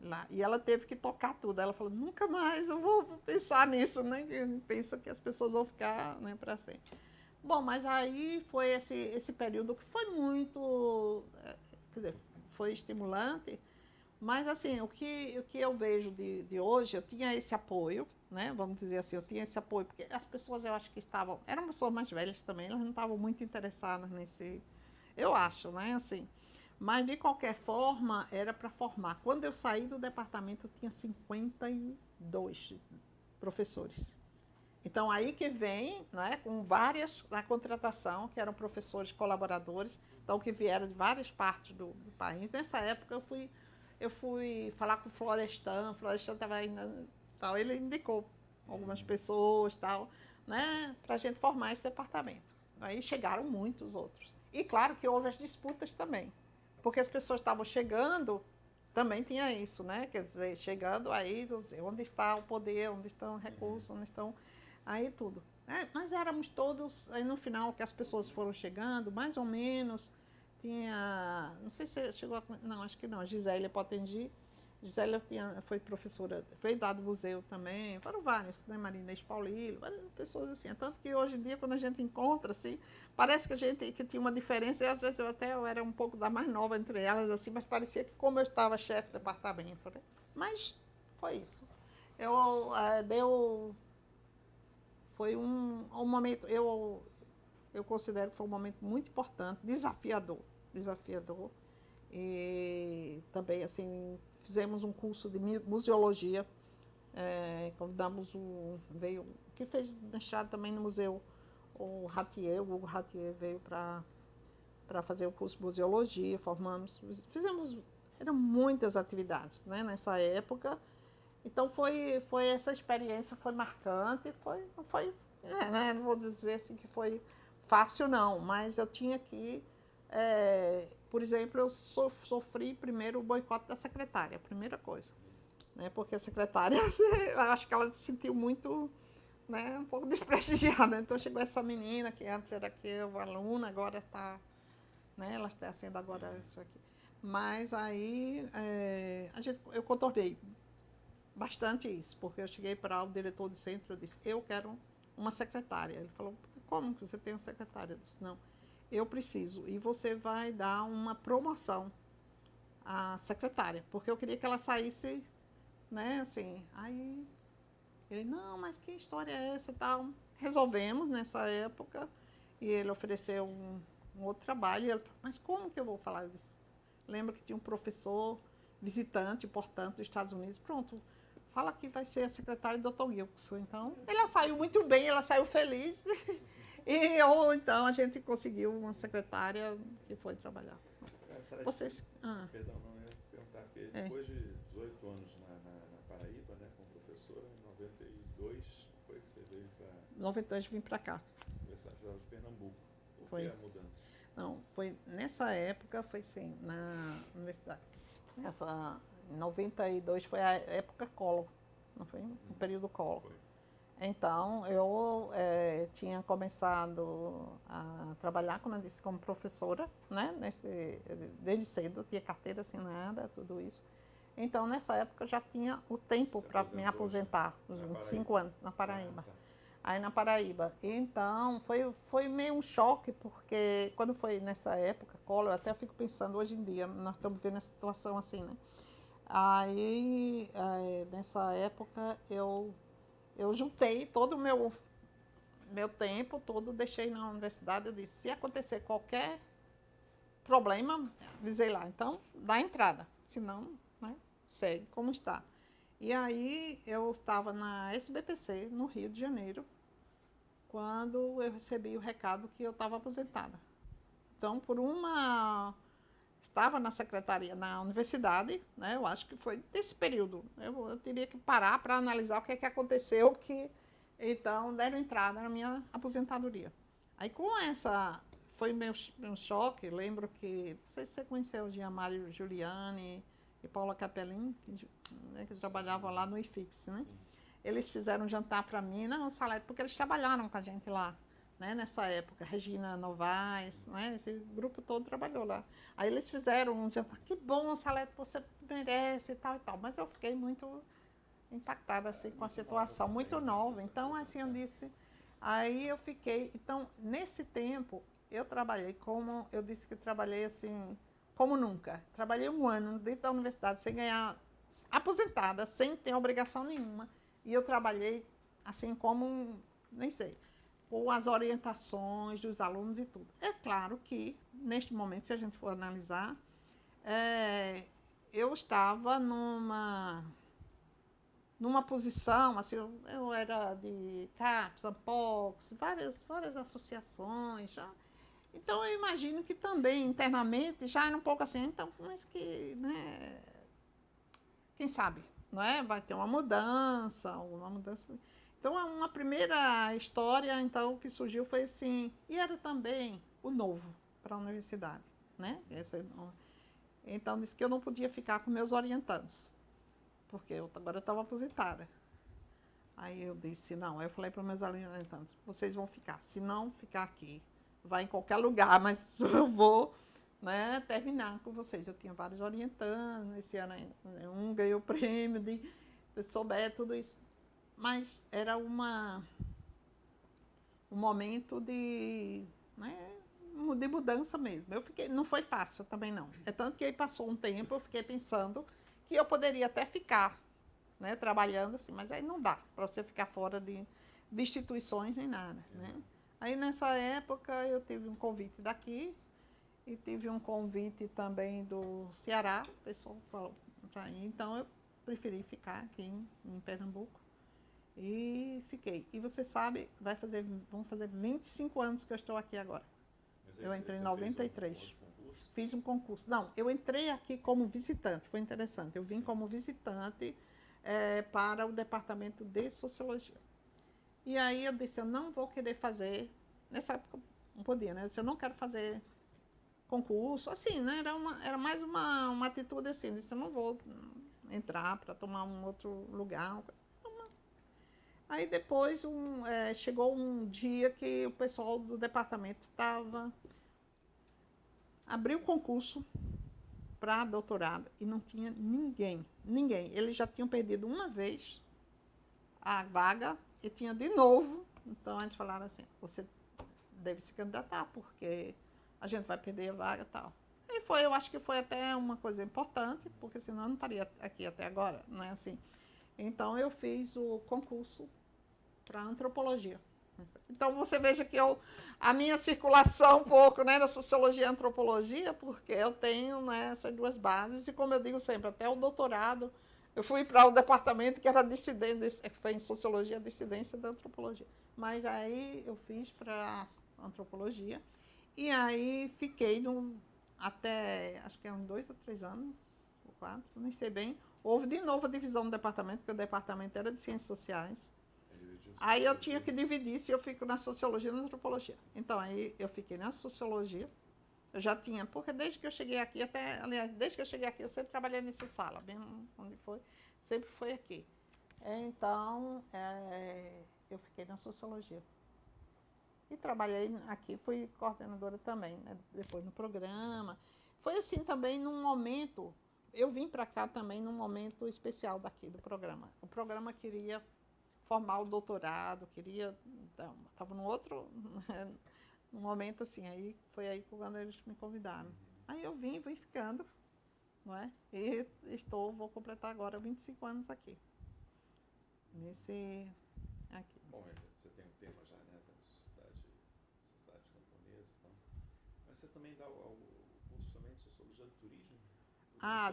S2: lá. E ela teve que tocar tudo. Ela falou, nunca mais eu vou pensar nisso, né, pensa que as pessoas vão ficar, né, para sempre. Bom, mas aí foi esse período que foi muito, quer dizer, foi estimulante, mas assim, o que eu vejo de hoje, eu tinha esse apoio, né? Vamos dizer assim, eu tinha esse apoio, porque as pessoas, eu acho que eram pessoas mais velhas também, elas não estavam muito interessadas eu acho, né? Assim, mas de qualquer forma, era para formar. Quando eu saí do departamento, eu tinha 52 professores. Então, aí que vem, né, com várias na contratação, que eram professores colaboradores, então que vieram de várias partes do país. Nessa época, eu fui falar com o Florestan estava ainda, tal, ele indicou algumas pessoas, tal, né, para a gente formar esse departamento. Aí chegaram muitos outros. E claro que houve as disputas também, porque as pessoas estavam chegando, também tinha isso, né? Quer dizer, chegando aí, onde está o poder, onde estão os recursos, onde estão aí tudo. Mas éramos todos, aí no final que as pessoas foram chegando, mais ou menos, tinha, não sei se chegou a, não, acho que não, a Gisele Potengi. Gisele foi professora, foi lá do museu também, foram vários, né, Marinês Paulino, várias pessoas assim. Tanto que hoje em dia, quando a gente encontra, assim, parece que a gente que tinha uma diferença, e às vezes eu era um pouco da mais nova entre elas, assim, mas parecia que como eu estava chefe do departamento, né? Mas foi isso. Foi um momento, eu considero que foi um momento muito importante, desafiador. E também, assim, fizemos um curso de museologia, convidamos que fez mestrado também no museu, o Hugo Ratier veio para fazer o curso de museologia, eram muitas atividades, né, nessa época. Então foi essa experiência, foi marcante, não vou dizer assim que foi fácil não, mas eu tinha que, por exemplo, eu sofri primeiro o boicote da secretária, a primeira coisa, né, porque a secretária, eu acho que ela se sentiu muito, né, um pouco desprestigiada. Então chegou essa menina que antes era uma aluna, agora está, né, ela está sendo agora isso aqui. Mas aí eu contornei bastante isso, porque eu cheguei para o diretor do centro e disse, eu quero uma secretária. Ele falou, como que você tem uma secretária? Eu disse, não, eu preciso, e você vai dar uma promoção à secretária, porque eu queria que ela saísse, né, assim. Aí ele, não, mas que história é essa, tal? Resolvemos nessa época, e ele ofereceu um outro trabalho, e ele falou, mas como que eu vou falar? Eu disse, lembra que tinha um professor visitante, portanto, dos Estados Unidos, pronto, fala que vai ser a secretária do Dr. Gilson. Então, ela saiu muito bem, ela saiu feliz. Então, a gente conseguiu uma secretária que foi trabalhar.
S1: Vocês... Perdão, não ia perguntar, porque depois de 18 anos na Paraíba, né, como professora, em 92, foi que você veio para...
S2: 92 vim para cá.
S1: Universidade Federal de Pernambuco. Por que a mudança?
S2: Não, foi nessa época, foi sim, na universidade. Em 92 foi a época Collor, não foi? O período Collor. Foi. Então, eu tinha começado a trabalhar, como eu disse, como professora, né? Desde cedo, eu tinha carteira assinada, tudo isso. Então, nessa época, eu já tinha o tempo para me aposentar, os 25 anos, na Paraíba. Aí na Paraíba. Então, foi meio um choque, porque quando foi nessa época, Collor, eu até fico pensando, hoje em dia, nós estamos vendo a situação assim, né? Aí, nessa época, eu juntei todo o meu tempo todo, deixei na universidade. Eu disse, se acontecer qualquer problema, avisei lá, então dá entrada, senão, né, segue como está. E aí eu estava na SBPC, no Rio de Janeiro, quando eu recebi o recado que eu estava aposentada. Então, estava na secretaria, na universidade, né? Eu acho que foi desse período. Eu teria que parar para analisar o que é que aconteceu, então deram entrada na minha aposentadoria. Aí com essa, foi meu choque. Lembro que, não sei se você conheceu o Giamário Giuliani e Paula Capelin, que trabalhavam lá no IFIX, né? Eles fizeram um jantar para mim, não, Salete, porque eles trabalharam com a gente lá, né, nessa época, Regina Novaes, né, esse grupo todo trabalhou lá. Aí eles fizeram um jantar, que bom, Salete, você merece e tal, mas eu fiquei muito impactada assim, com a situação, muito nova. Então, assim, eu disse, aí eu fiquei, então, nesse tempo, eu trabalhei eu disse que trabalhei assim, como nunca. Trabalhei 1 ano dentro da universidade, sem ganhar, aposentada, sem ter obrigação nenhuma. E eu trabalhei assim como, nem sei, com as orientações dos alunos e tudo. É claro que, neste momento, se a gente for analisar, eu estava numa posição, assim, eu era de CAPES, ANPOX, várias associações já. Então, eu imagino que também, internamente, já era um pouco assim, então, mas que, né, quem sabe, não é? Vai ter uma mudança, alguma mudança. Então, uma primeira história, então, que surgiu foi assim, e era também o novo para a universidade, né? Então, disse que eu não podia ficar com meus orientandos, porque agora eu estava aposentada. Aí eu disse, não, aí eu falei para meus orientandos, vocês vão ficar, se não ficar aqui, vai em qualquer lugar, mas eu vou, né, terminar com vocês. Eu tinha vários orientandos, esse ano um ganhou o prêmio de souber tudo isso. Mas era um momento né, de mudança mesmo. Eu fiquei, não foi fácil também não. É tanto que aí passou um tempo, eu fiquei pensando que eu poderia até ficar, né, trabalhando assim, mas aí não dá para você ficar fora de instituições nem nada, né? Aí nessa época eu tive um convite daqui e tive um convite também do Ceará, o pessoal falou para ir, então eu preferi ficar aqui em Pernambuco. E fiquei. E você sabe, vão fazer 25 anos que eu estou aqui agora. Eu entrei em 93. Fiz um concurso. Não, eu entrei aqui como visitante, foi interessante. Eu vim como visitante para o departamento de sociologia. E aí eu disse, eu não vou querer fazer, nessa época não podia, né? Eu disse, eu não quero fazer concurso, assim, né? Era mais uma atitude assim, eu disse, eu não vou entrar para tomar um outro lugar. Aí depois chegou um dia que o pessoal do departamento abriu concurso para doutorado e não tinha ninguém. Eles já tinham perdido uma vez a vaga e tinha de novo. Então eles falaram assim, você deve se candidatar, porque a gente vai perder a vaga e tal. E eu acho que foi até uma coisa importante, porque senão eu não estaria aqui até agora, não é assim. Então eu fiz o concurso para antropologia. Então você veja que a minha circulação um pouco, né, na sociologia e antropologia, porque eu tenho, né, essas duas bases, e como eu digo sempre, até o doutorado, eu fui para o departamento que era dissidência, foi em sociologia, dissidência da antropologia. Mas aí eu fiz para antropologia, e aí fiquei até, acho que uns 2 ou 3 anos, ou 4, nem sei bem. Houve de novo a divisão do departamento, porque o departamento era de ciências sociais. Aí eu tinha que dividir se eu fico na sociologia ou na antropologia. Então, aí eu fiquei na sociologia. Eu já tinha, porque desde que eu cheguei aqui, desde que eu cheguei aqui, eu sempre trabalhei nessa sala, bem onde foi, sempre foi aqui. Então, eu fiquei na sociologia. E trabalhei aqui, fui coordenadora também, né, depois no programa. Foi assim também num momento, eu vim para cá também num momento especial daqui do programa. O programa queria formar o doutorado, então, estava num outro num momento assim, aí foi aí quando eles me convidaram. Aí eu fui ficando, não é? E vou completar agora 25 anos aqui. Aqui.
S1: Bom, você tem um tema já, né, da sociedade camponesa, então. Mas você também dá o curso também de sociologia do turismo?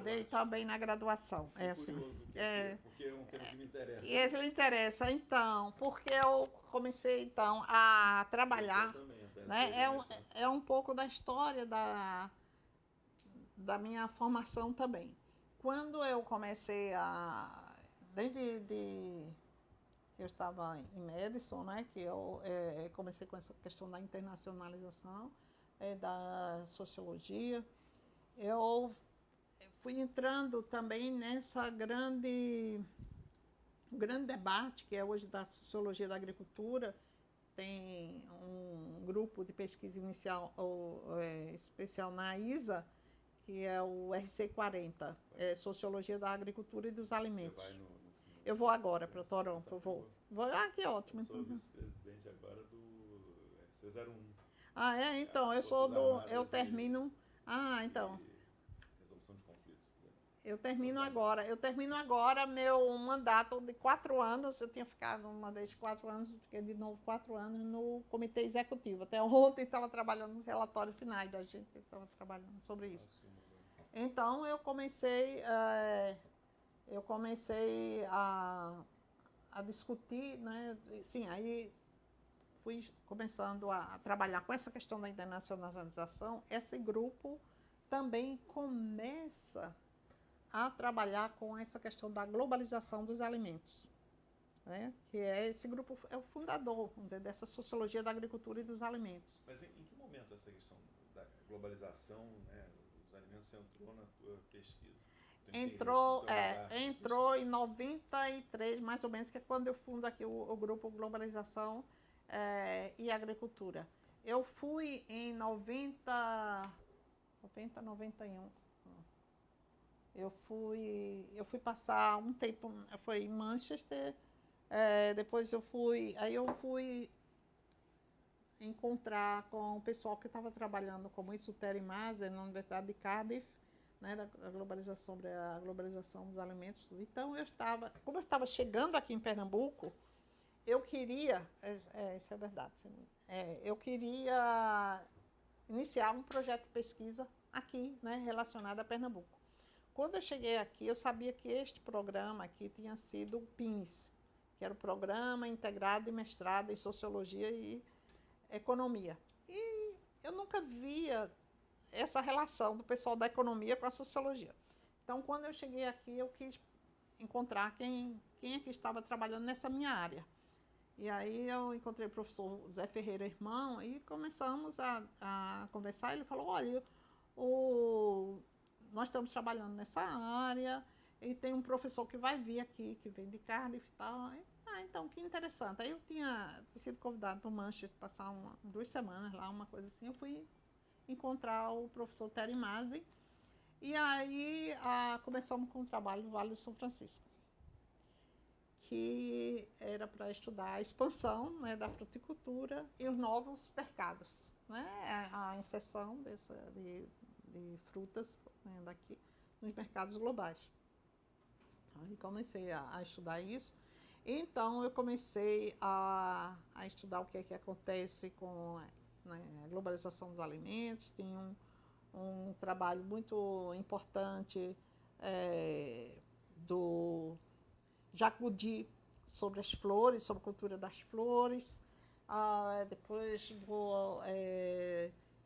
S2: Dei também na graduação.
S1: Fiquei curioso, porque é um tema que me interessa.
S2: E ele interessa, então, porque eu comecei, então, a trabalhar.
S1: Também,
S2: né? É um pouco da história da minha formação também. Quando eu comecei desde eu estava em Madison, né, que eu comecei com essa questão da internacionalização, da sociologia, eu fui entrando também nessa grande debate que é hoje da sociologia da agricultura. Tem um grupo de pesquisa inicial especial na ISA, que é o RC40, Sociologia da Agricultura e dos Alimentos.
S1: Você vai
S2: eu vou agora para Toronto, vou. Que ótimo.
S1: Eu sou vice-presidente agora do RC01.
S2: Então, eu termino... então...
S1: Resolução de conflito.
S2: Eu termino agora meu mandato de 4 anos. Eu tinha ficado uma vez de 4 anos, fiquei de novo 4 anos no comitê executivo. Até ontem estava trabalhando nos relatórios finais da gente, estava trabalhando sobre isso. Então eu comecei a discutir, né? Sim, aí fui começando a trabalhar com essa questão da internacionalização. Esse grupo também começa a trabalhar com essa questão da globalização dos alimentos. né? Que é esse grupo, é o fundador, vamos dizer, dessa sociologia da agricultura e dos alimentos.
S1: Mas em que momento essa questão da globalização, né, dos alimentos entrou na tua pesquisa?
S2: Entrou em 93, mais ou menos, que é quando eu fundo aqui o grupo Globalização e Agricultura. Eu fui em 91. Eu fui passar um tempo, foi em Manchester, depois eu fui encontrar com o pessoal que estava trabalhando como isso, Terry Maasden, na Universidade de Cardiff, né, da globalização, sobre a globalização dos alimentos. Então, como eu estava chegando aqui em Pernambuco, eu queria, isso é verdade, eu queria iniciar um projeto de pesquisa aqui, né, relacionado a Pernambuco. Quando eu cheguei aqui, eu sabia que este programa aqui tinha sido o PINS, que era o Programa Integrado de Mestrado em Sociologia e Economia. E eu nunca via essa relação do pessoal da economia com a sociologia. Então, quando eu cheguei aqui, eu quis encontrar quem é que estava trabalhando nessa minha área. E aí eu encontrei o professor Zé Ferreira, irmão, e começamos a conversar. Ele falou, olha, nós estamos trabalhando nessa área, e tem um professor que vai vir aqui, que vem de Cardiff e tal. Então, que interessante. Aí eu tinha sido convidado para o Manchester, passar 2 semanas lá, uma coisa assim. Eu fui encontrar o professor Terry Maasden, e aí começamos com o trabalho no Vale do São Francisco, que era para estudar a expansão, né, da fruticultura e os novos mercados, né, a inserção de frutas, né, daqui nos mercados globais. Aí comecei a estudar isso. Então, eu comecei a estudar o que é que acontece com, né, a globalização dos alimentos. Tinha um trabalho muito importante do Jacques Goudy sobre as flores, sobre a cultura das flores. Depois vou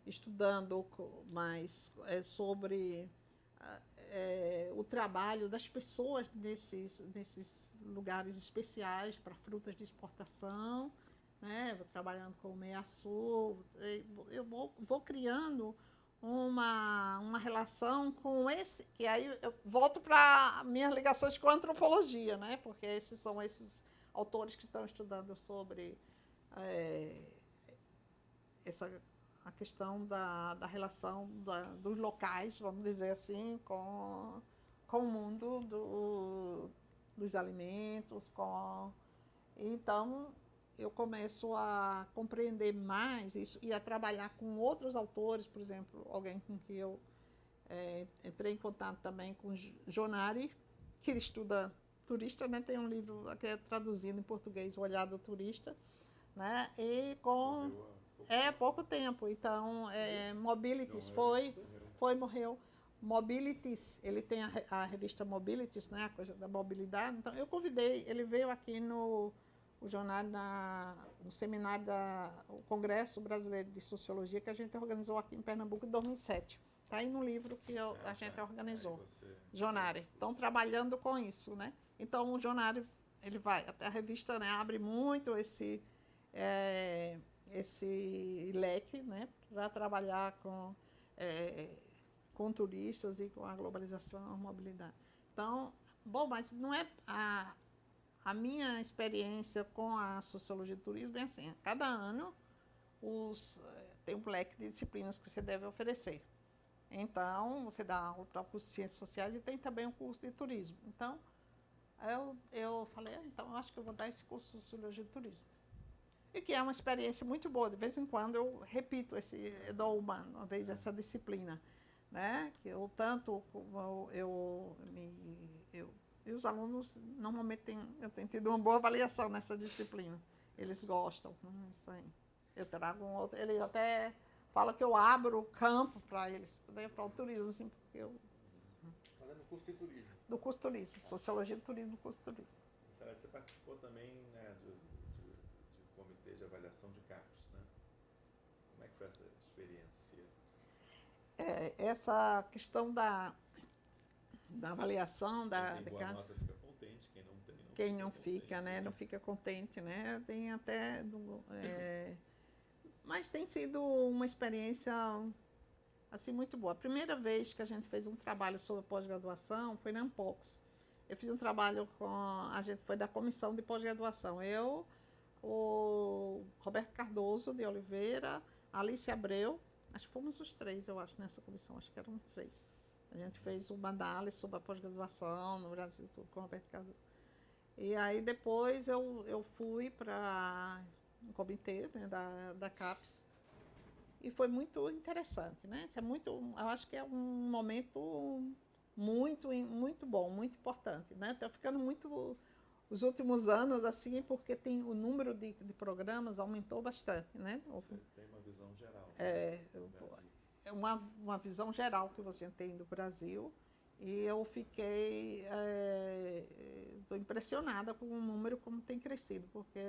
S2: estudando mais sobre o trabalho das pessoas nesses lugares especiais para frutas de exportação, né? Trabalhando com o Meia-Sul. Eu vou criando uma relação com esse, que aí eu volto para minhas ligações com a antropologia, né? Porque esses são esses autores que estão estudando sobre a questão da relação dos locais, vamos dizer assim, com o mundo dos alimentos. Então, eu começo a compreender mais isso e a trabalhar com outros autores, por exemplo, alguém com quem eu entrei em contato também com Jonari, que estuda turista, né? Tem um livro que é traduzido em português, O Olhar do Turista, né? E com pouco tempo. Então, Mobilities morreu. Mobilities, ele tem a revista Mobilities, né? A coisa da mobilidade. Então, eu convidei, ele veio aqui no jornal, no seminário do Congresso Brasileiro de Sociologia, que a gente organizou aqui em Pernambuco em 2007. Está aí no livro que a gente organizou. Jonari. Estão trabalhando com isso, né? Então, o Jonari, ele vai, até a revista, né, abre muito esse leque, né, para trabalhar com turistas e com a globalização, a mobilidade. Então, mas não é a minha experiência com a sociologia do turismo é assim, cada ano tem um leque de disciplinas que você deve oferecer. Então, você dá aula para o curso de Ciências Sociais e tem também um curso de Turismo. Então, eu falei, então, eu acho que eu vou dar esse curso de Sociologia do Turismo. E que é uma experiência muito boa. De vez em quando eu repito eu dou uma vez essa disciplina, né? Que eu tanto e os alunos normalmente eu tenho tido uma boa avaliação nessa disciplina. Eles gostam, isso aí. Eu trago um outro, eles até falam que eu abro o campo para eles, para o turismo, assim, porque eu...
S1: Mas é no curso de turismo?
S2: Do curso de turismo, Sociologia do Turismo, no curso de turismo.
S1: Você participou também, né, de comitê de avaliação de cargos, né? Como é que foi essa experiência?
S2: Essa questão da avaliação
S1: quem tem boa nota fica contente, quem não tem não
S2: quem não fica, né? Não fica contente, né? Tem até... mas tem sido uma experiência assim, muito boa. A primeira vez que a gente fez um trabalho sobre pós-graduação foi na Ampox. Eu fiz um trabalho com... A gente foi da comissão de pós-graduação. Eu, o Roberto Cardoso de Oliveira, Alice Abreu, acho que fomos os 3, eu acho, nessa comissão, acho que eram 3. A gente fez uma análise sobre a pós-graduação no Brasil, tudo com o Roberto Cardoso. E aí depois eu fui para um comitê, né, da CAPES, e foi muito interessante, né? Isso é muito, eu acho que é um momento muito bom, muito importante, né? Está ficando muito os últimos anos assim, porque tem o número de programas aumentou bastante, né?
S1: Você tem uma visão geral.
S2: É uma visão geral que você tem do Brasil. E eu fiquei impressionada com o número como tem crescido, porque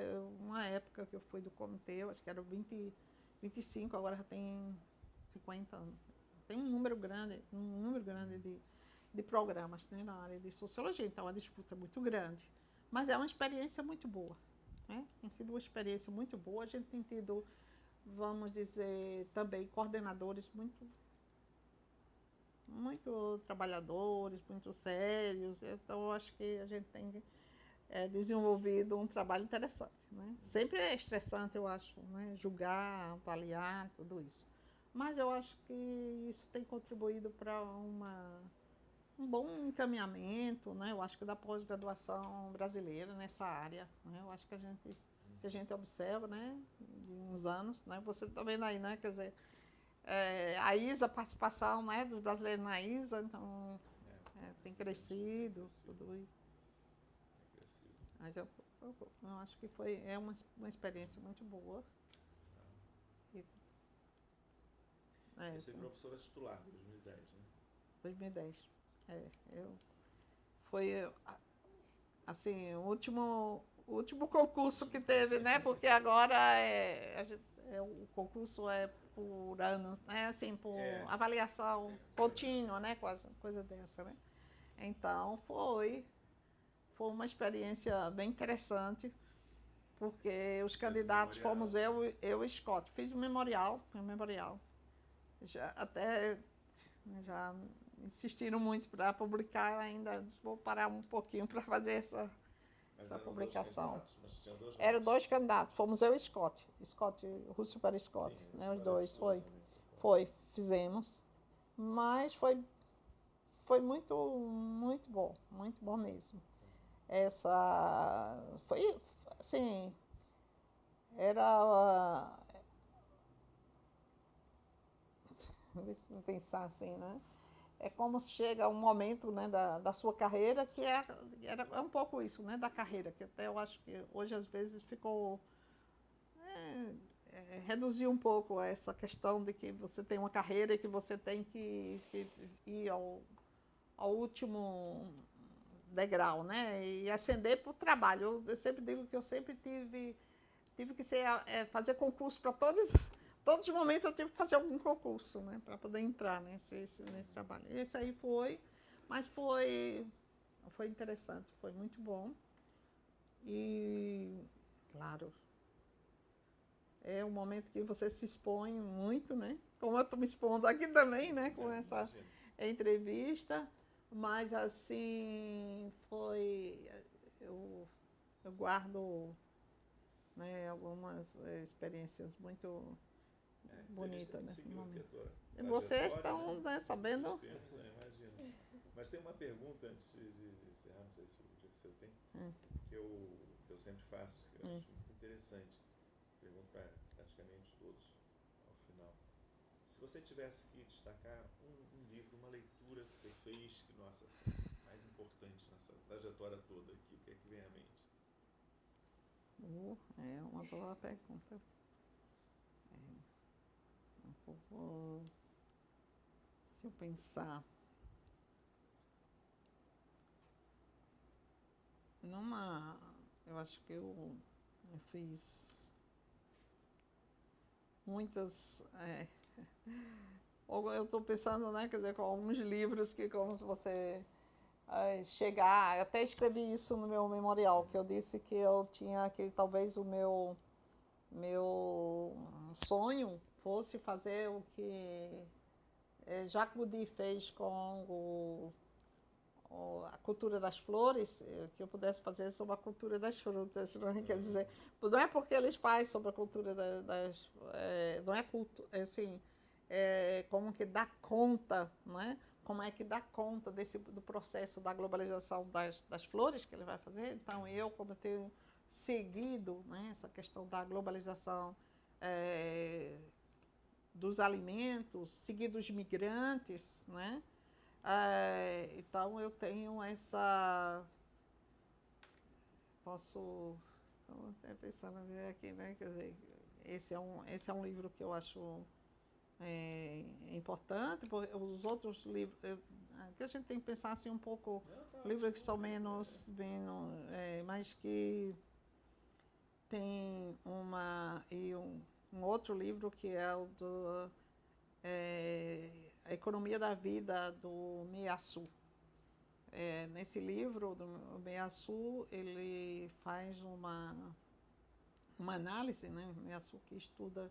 S2: uma época que eu fui do comitê, eu acho que era 25, agora já tem 50 anos. Tem um número grande de programas, né, na área de sociologia, então a disputa é muito grande. Mas é uma experiência muito boa, né? Tem sido uma experiência muito boa. A gente tem tido, vamos dizer, também coordenadores muito trabalhadores, muito sérios. Então, eu acho que a gente tem desenvolvido um trabalho interessante, né? Sempre é estressante, eu acho, né? Julgar, avaliar, tudo isso. Mas eu acho que isso tem contribuído para um bom encaminhamento, né? Eu acho que da pós-graduação brasileira nessa área, né? Eu acho que se a gente observa, né, de uns anos, né? Você está vendo aí, né? Quer dizer, a ISA, a participação, né, dos brasileiros na ISA, então tem crescido, tudo isso. Mas eu acho que é uma experiência muito boa.
S1: Você é professora titular, 2010, né?
S2: 2010. Foi, assim, o último concurso que teve, né? Porque agora o concurso é por ano, né? Assim, por avaliação contínua, né? Quase coisa dessa, né? Então, foi uma experiência bem interessante, porque os candidatos fomos eu e Scott. Fiz um memorial. Já insistiram muito para publicar, ainda vou parar um pouquinho para fazer essa publicação. Eram 2 candidatos, fomos eu e Scott Russo para Scott, sim, né, os 2, fizemos, mas foi muito bom mesmo. Foi assim, deixa eu pensar assim, né? É como chega um momento, né, da sua carreira que é um pouco isso, né, da carreira, que até eu acho que hoje às vezes ficou reduziu um pouco essa questão de que você tem uma carreira e que você tem que ir ao último degrau, né, e ascender para o trabalho. Eu sempre digo que eu sempre tive que fazer concurso para todos os momentos. Eu tive que fazer algum concurso, né, para poder entrar nesse trabalho. Esse aí mas foi interessante, foi muito bom. E, claro, é um momento que você se expõe muito, né, como eu estou me expondo aqui também, né, com essa entrevista. Mas, assim, eu guardo, né, algumas experiências muito bonitas nesse momento. E vocês estão, né, sabendo?
S1: Imagino. Mas tem uma pergunta antes de encerrar, não sei se você tem, que eu sempre faço, que eu acho muito interessante. Pergunto para praticamente todos ao final. Se você tivesse que destacar um livro, uma leitura que você fez, que, nossa, assim, mais importante nessa trajetória toda aqui, o que é que vem à mente?
S2: É uma boa pergunta. Se eu pensar eu acho que eu fiz muitas. Eu estou pensando, né, quer dizer, com alguns livros que, como você chegar, eu até escrevi isso no meu memorial, que eu disse que eu tinha, que talvez o meu sonho fosse fazer o que Jacques Boudy fez com a cultura das flores, que eu pudesse fazer sobre a cultura das frutas, não é? Quer dizer, não é porque eles fazem sobre a cultura das não é cultura, assim, como que dá conta, não é? Como é que dá conta do processo da globalização das flores que ele vai fazer. Então, como eu tenho seguido, né, essa questão da globalização dos alimentos, seguido os migrantes, né? Então, eu tenho essa... Estou até pensando em ver aqui, né? Quer dizer, esse é um livro que eu acho importante, porque os outros livros... que a gente tem que pensar assim um pouco, livros que são menos mas que tem um outro livro que é o do A Economia da Vida, do Miyasu. Nesse livro do Miyasu, ele faz uma análise, né? Miyasu, que estuda,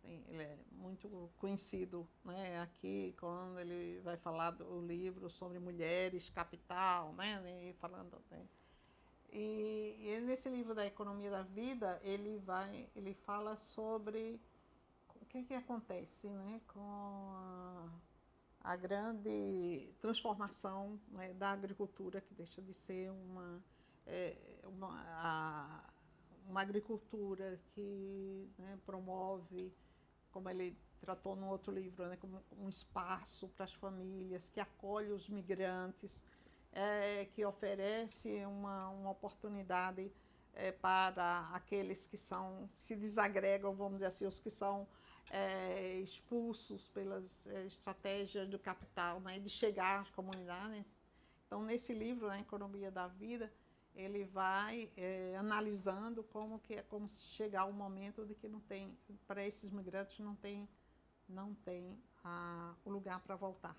S2: ele é muito conhecido, né? Aqui, quando ele vai falar do livro sobre mulheres, capital, né? E falando, né? E nesse livro da Economia da Vida, ele fala sobre o que acontece, né, com a grande transformação, né, da agricultura, que deixa de ser uma agricultura que, né, promove, como ele tratou no outro livro, né, como um espaço para as famílias, que acolhe os migrantes, que oferece uma oportunidade para aqueles que se desagregam, vamos dizer assim, os que são expulsos pelas estratégias do capital, né, de chegar às comunidades. Então, nesse livro, A Economia da Vida, ele vai analisando como se chegar ao momento de que não tem, para esses migrantes não tem o lugar para voltar,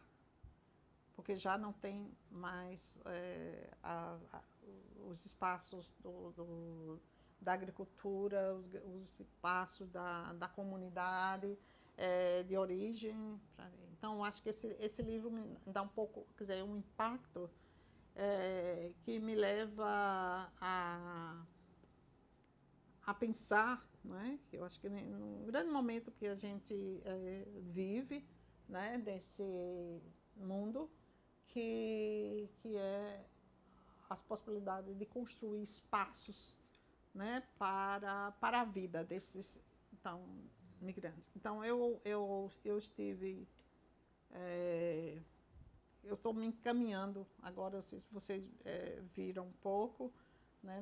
S2: porque já não tem mais os espaços da agricultura, os espaços da comunidade de origem. Então, acho que esse livro me dá um pouco, quer dizer, um impacto que me leva a pensar, né? Eu acho que num grande momento que a gente vive, né, desse mundo, que é as possibilidades de construir espaços, né, para a vida desses migrantes. Então, eu estive... eu estou me encaminhando agora, se vocês viram um pouco, né,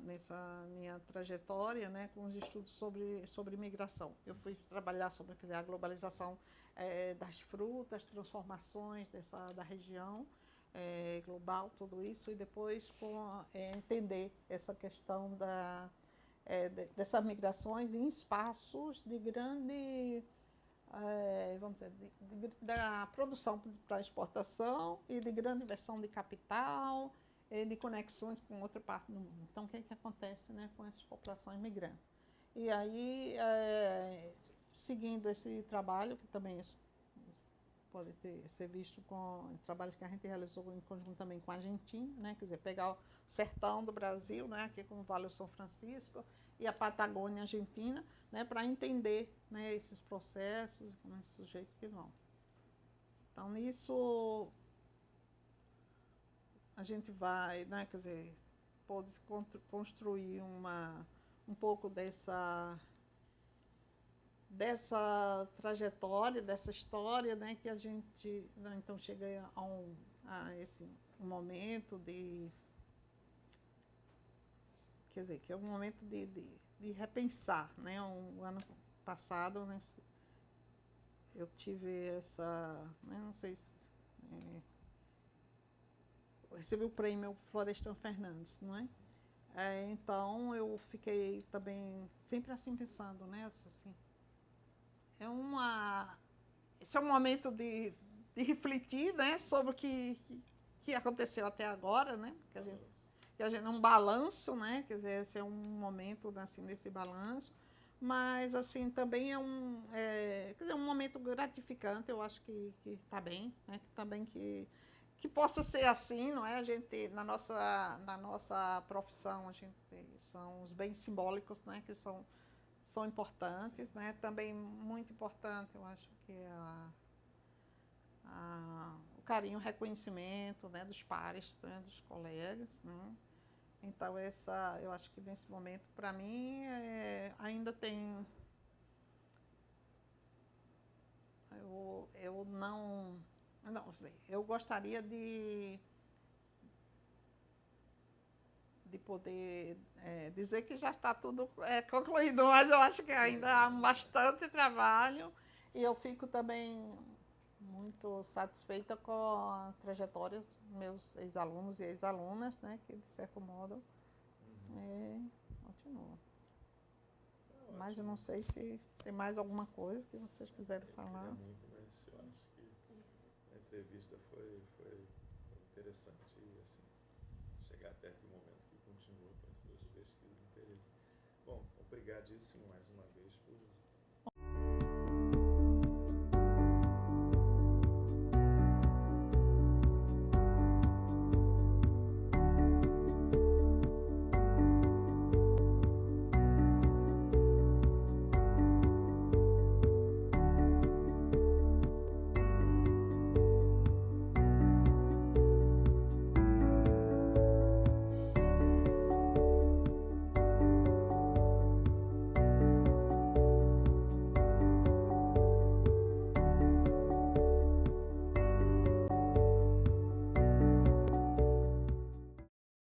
S2: nessa minha trajetória, né, com os estudos sobre migração. Eu fui trabalhar sobre a globalização das frutas, transformações da região global, tudo isso, e depois entender essa questão dessas migrações em espaços de grande... vamos dizer, da produção para exportação e de grande inversão de capital e de conexões com outra parte do mundo. Então, o que acontece, né, com essas populações migrantes? E aí, seguindo esse trabalho, que também pode ser visto com trabalhos que a gente realizou em conjunto também com a Argentina, né, quer dizer, pegar o sertão do Brasil, né, aqui com o Vale do São Francisco, e a Patagônia Argentina, né, para entender, né, esses processos, como esses sujeitos que vão. Então, nisso, a gente vai, né, quer dizer, pode construir um pouco dessa trajetória, dessa história, né, que a gente, né, então chega a esse momento de... Quer dizer, que é um momento de repensar, né? Ano passado, né, eu tive essa... Né, não sei se... eu recebi o prêmio Florestan Fernandes, não é? Então, eu fiquei também sempre assim pensando, né? Assim, esse é um momento de refletir, né, sobre o que aconteceu até agora, né? Que a gente um balanço, né? Quer dizer, esse é um momento assim desse balanço, mas assim também quer dizer, um momento gratificante. Eu acho que está bem, né? Que também que possa ser assim, não é? A gente na nossa profissão a gente são os bens simbólicos, né? Que são importantes, né? Também muito importante, eu acho que o carinho, o reconhecimento, né, dos pares, né, dos colegas, né? Então eu acho que nesse momento, para mim, ainda tem, eu não sei, eu gostaria de poder dizer que já está tudo concluído, mas eu acho que ainda há bastante trabalho e eu fico também muito satisfeita com a trajetória dos meus ex-alunos e ex-alunas, né, que de certo modo continuam. Mas eu não sei se tem mais alguma coisa que vocês quiserem falar.
S1: Eu queria muito, mas eu acho que a entrevista foi interessante e assim, chegar até aqui o momento que continua com as suas pesquisas de interesse. Bom, obrigadíssimo mais uma vez por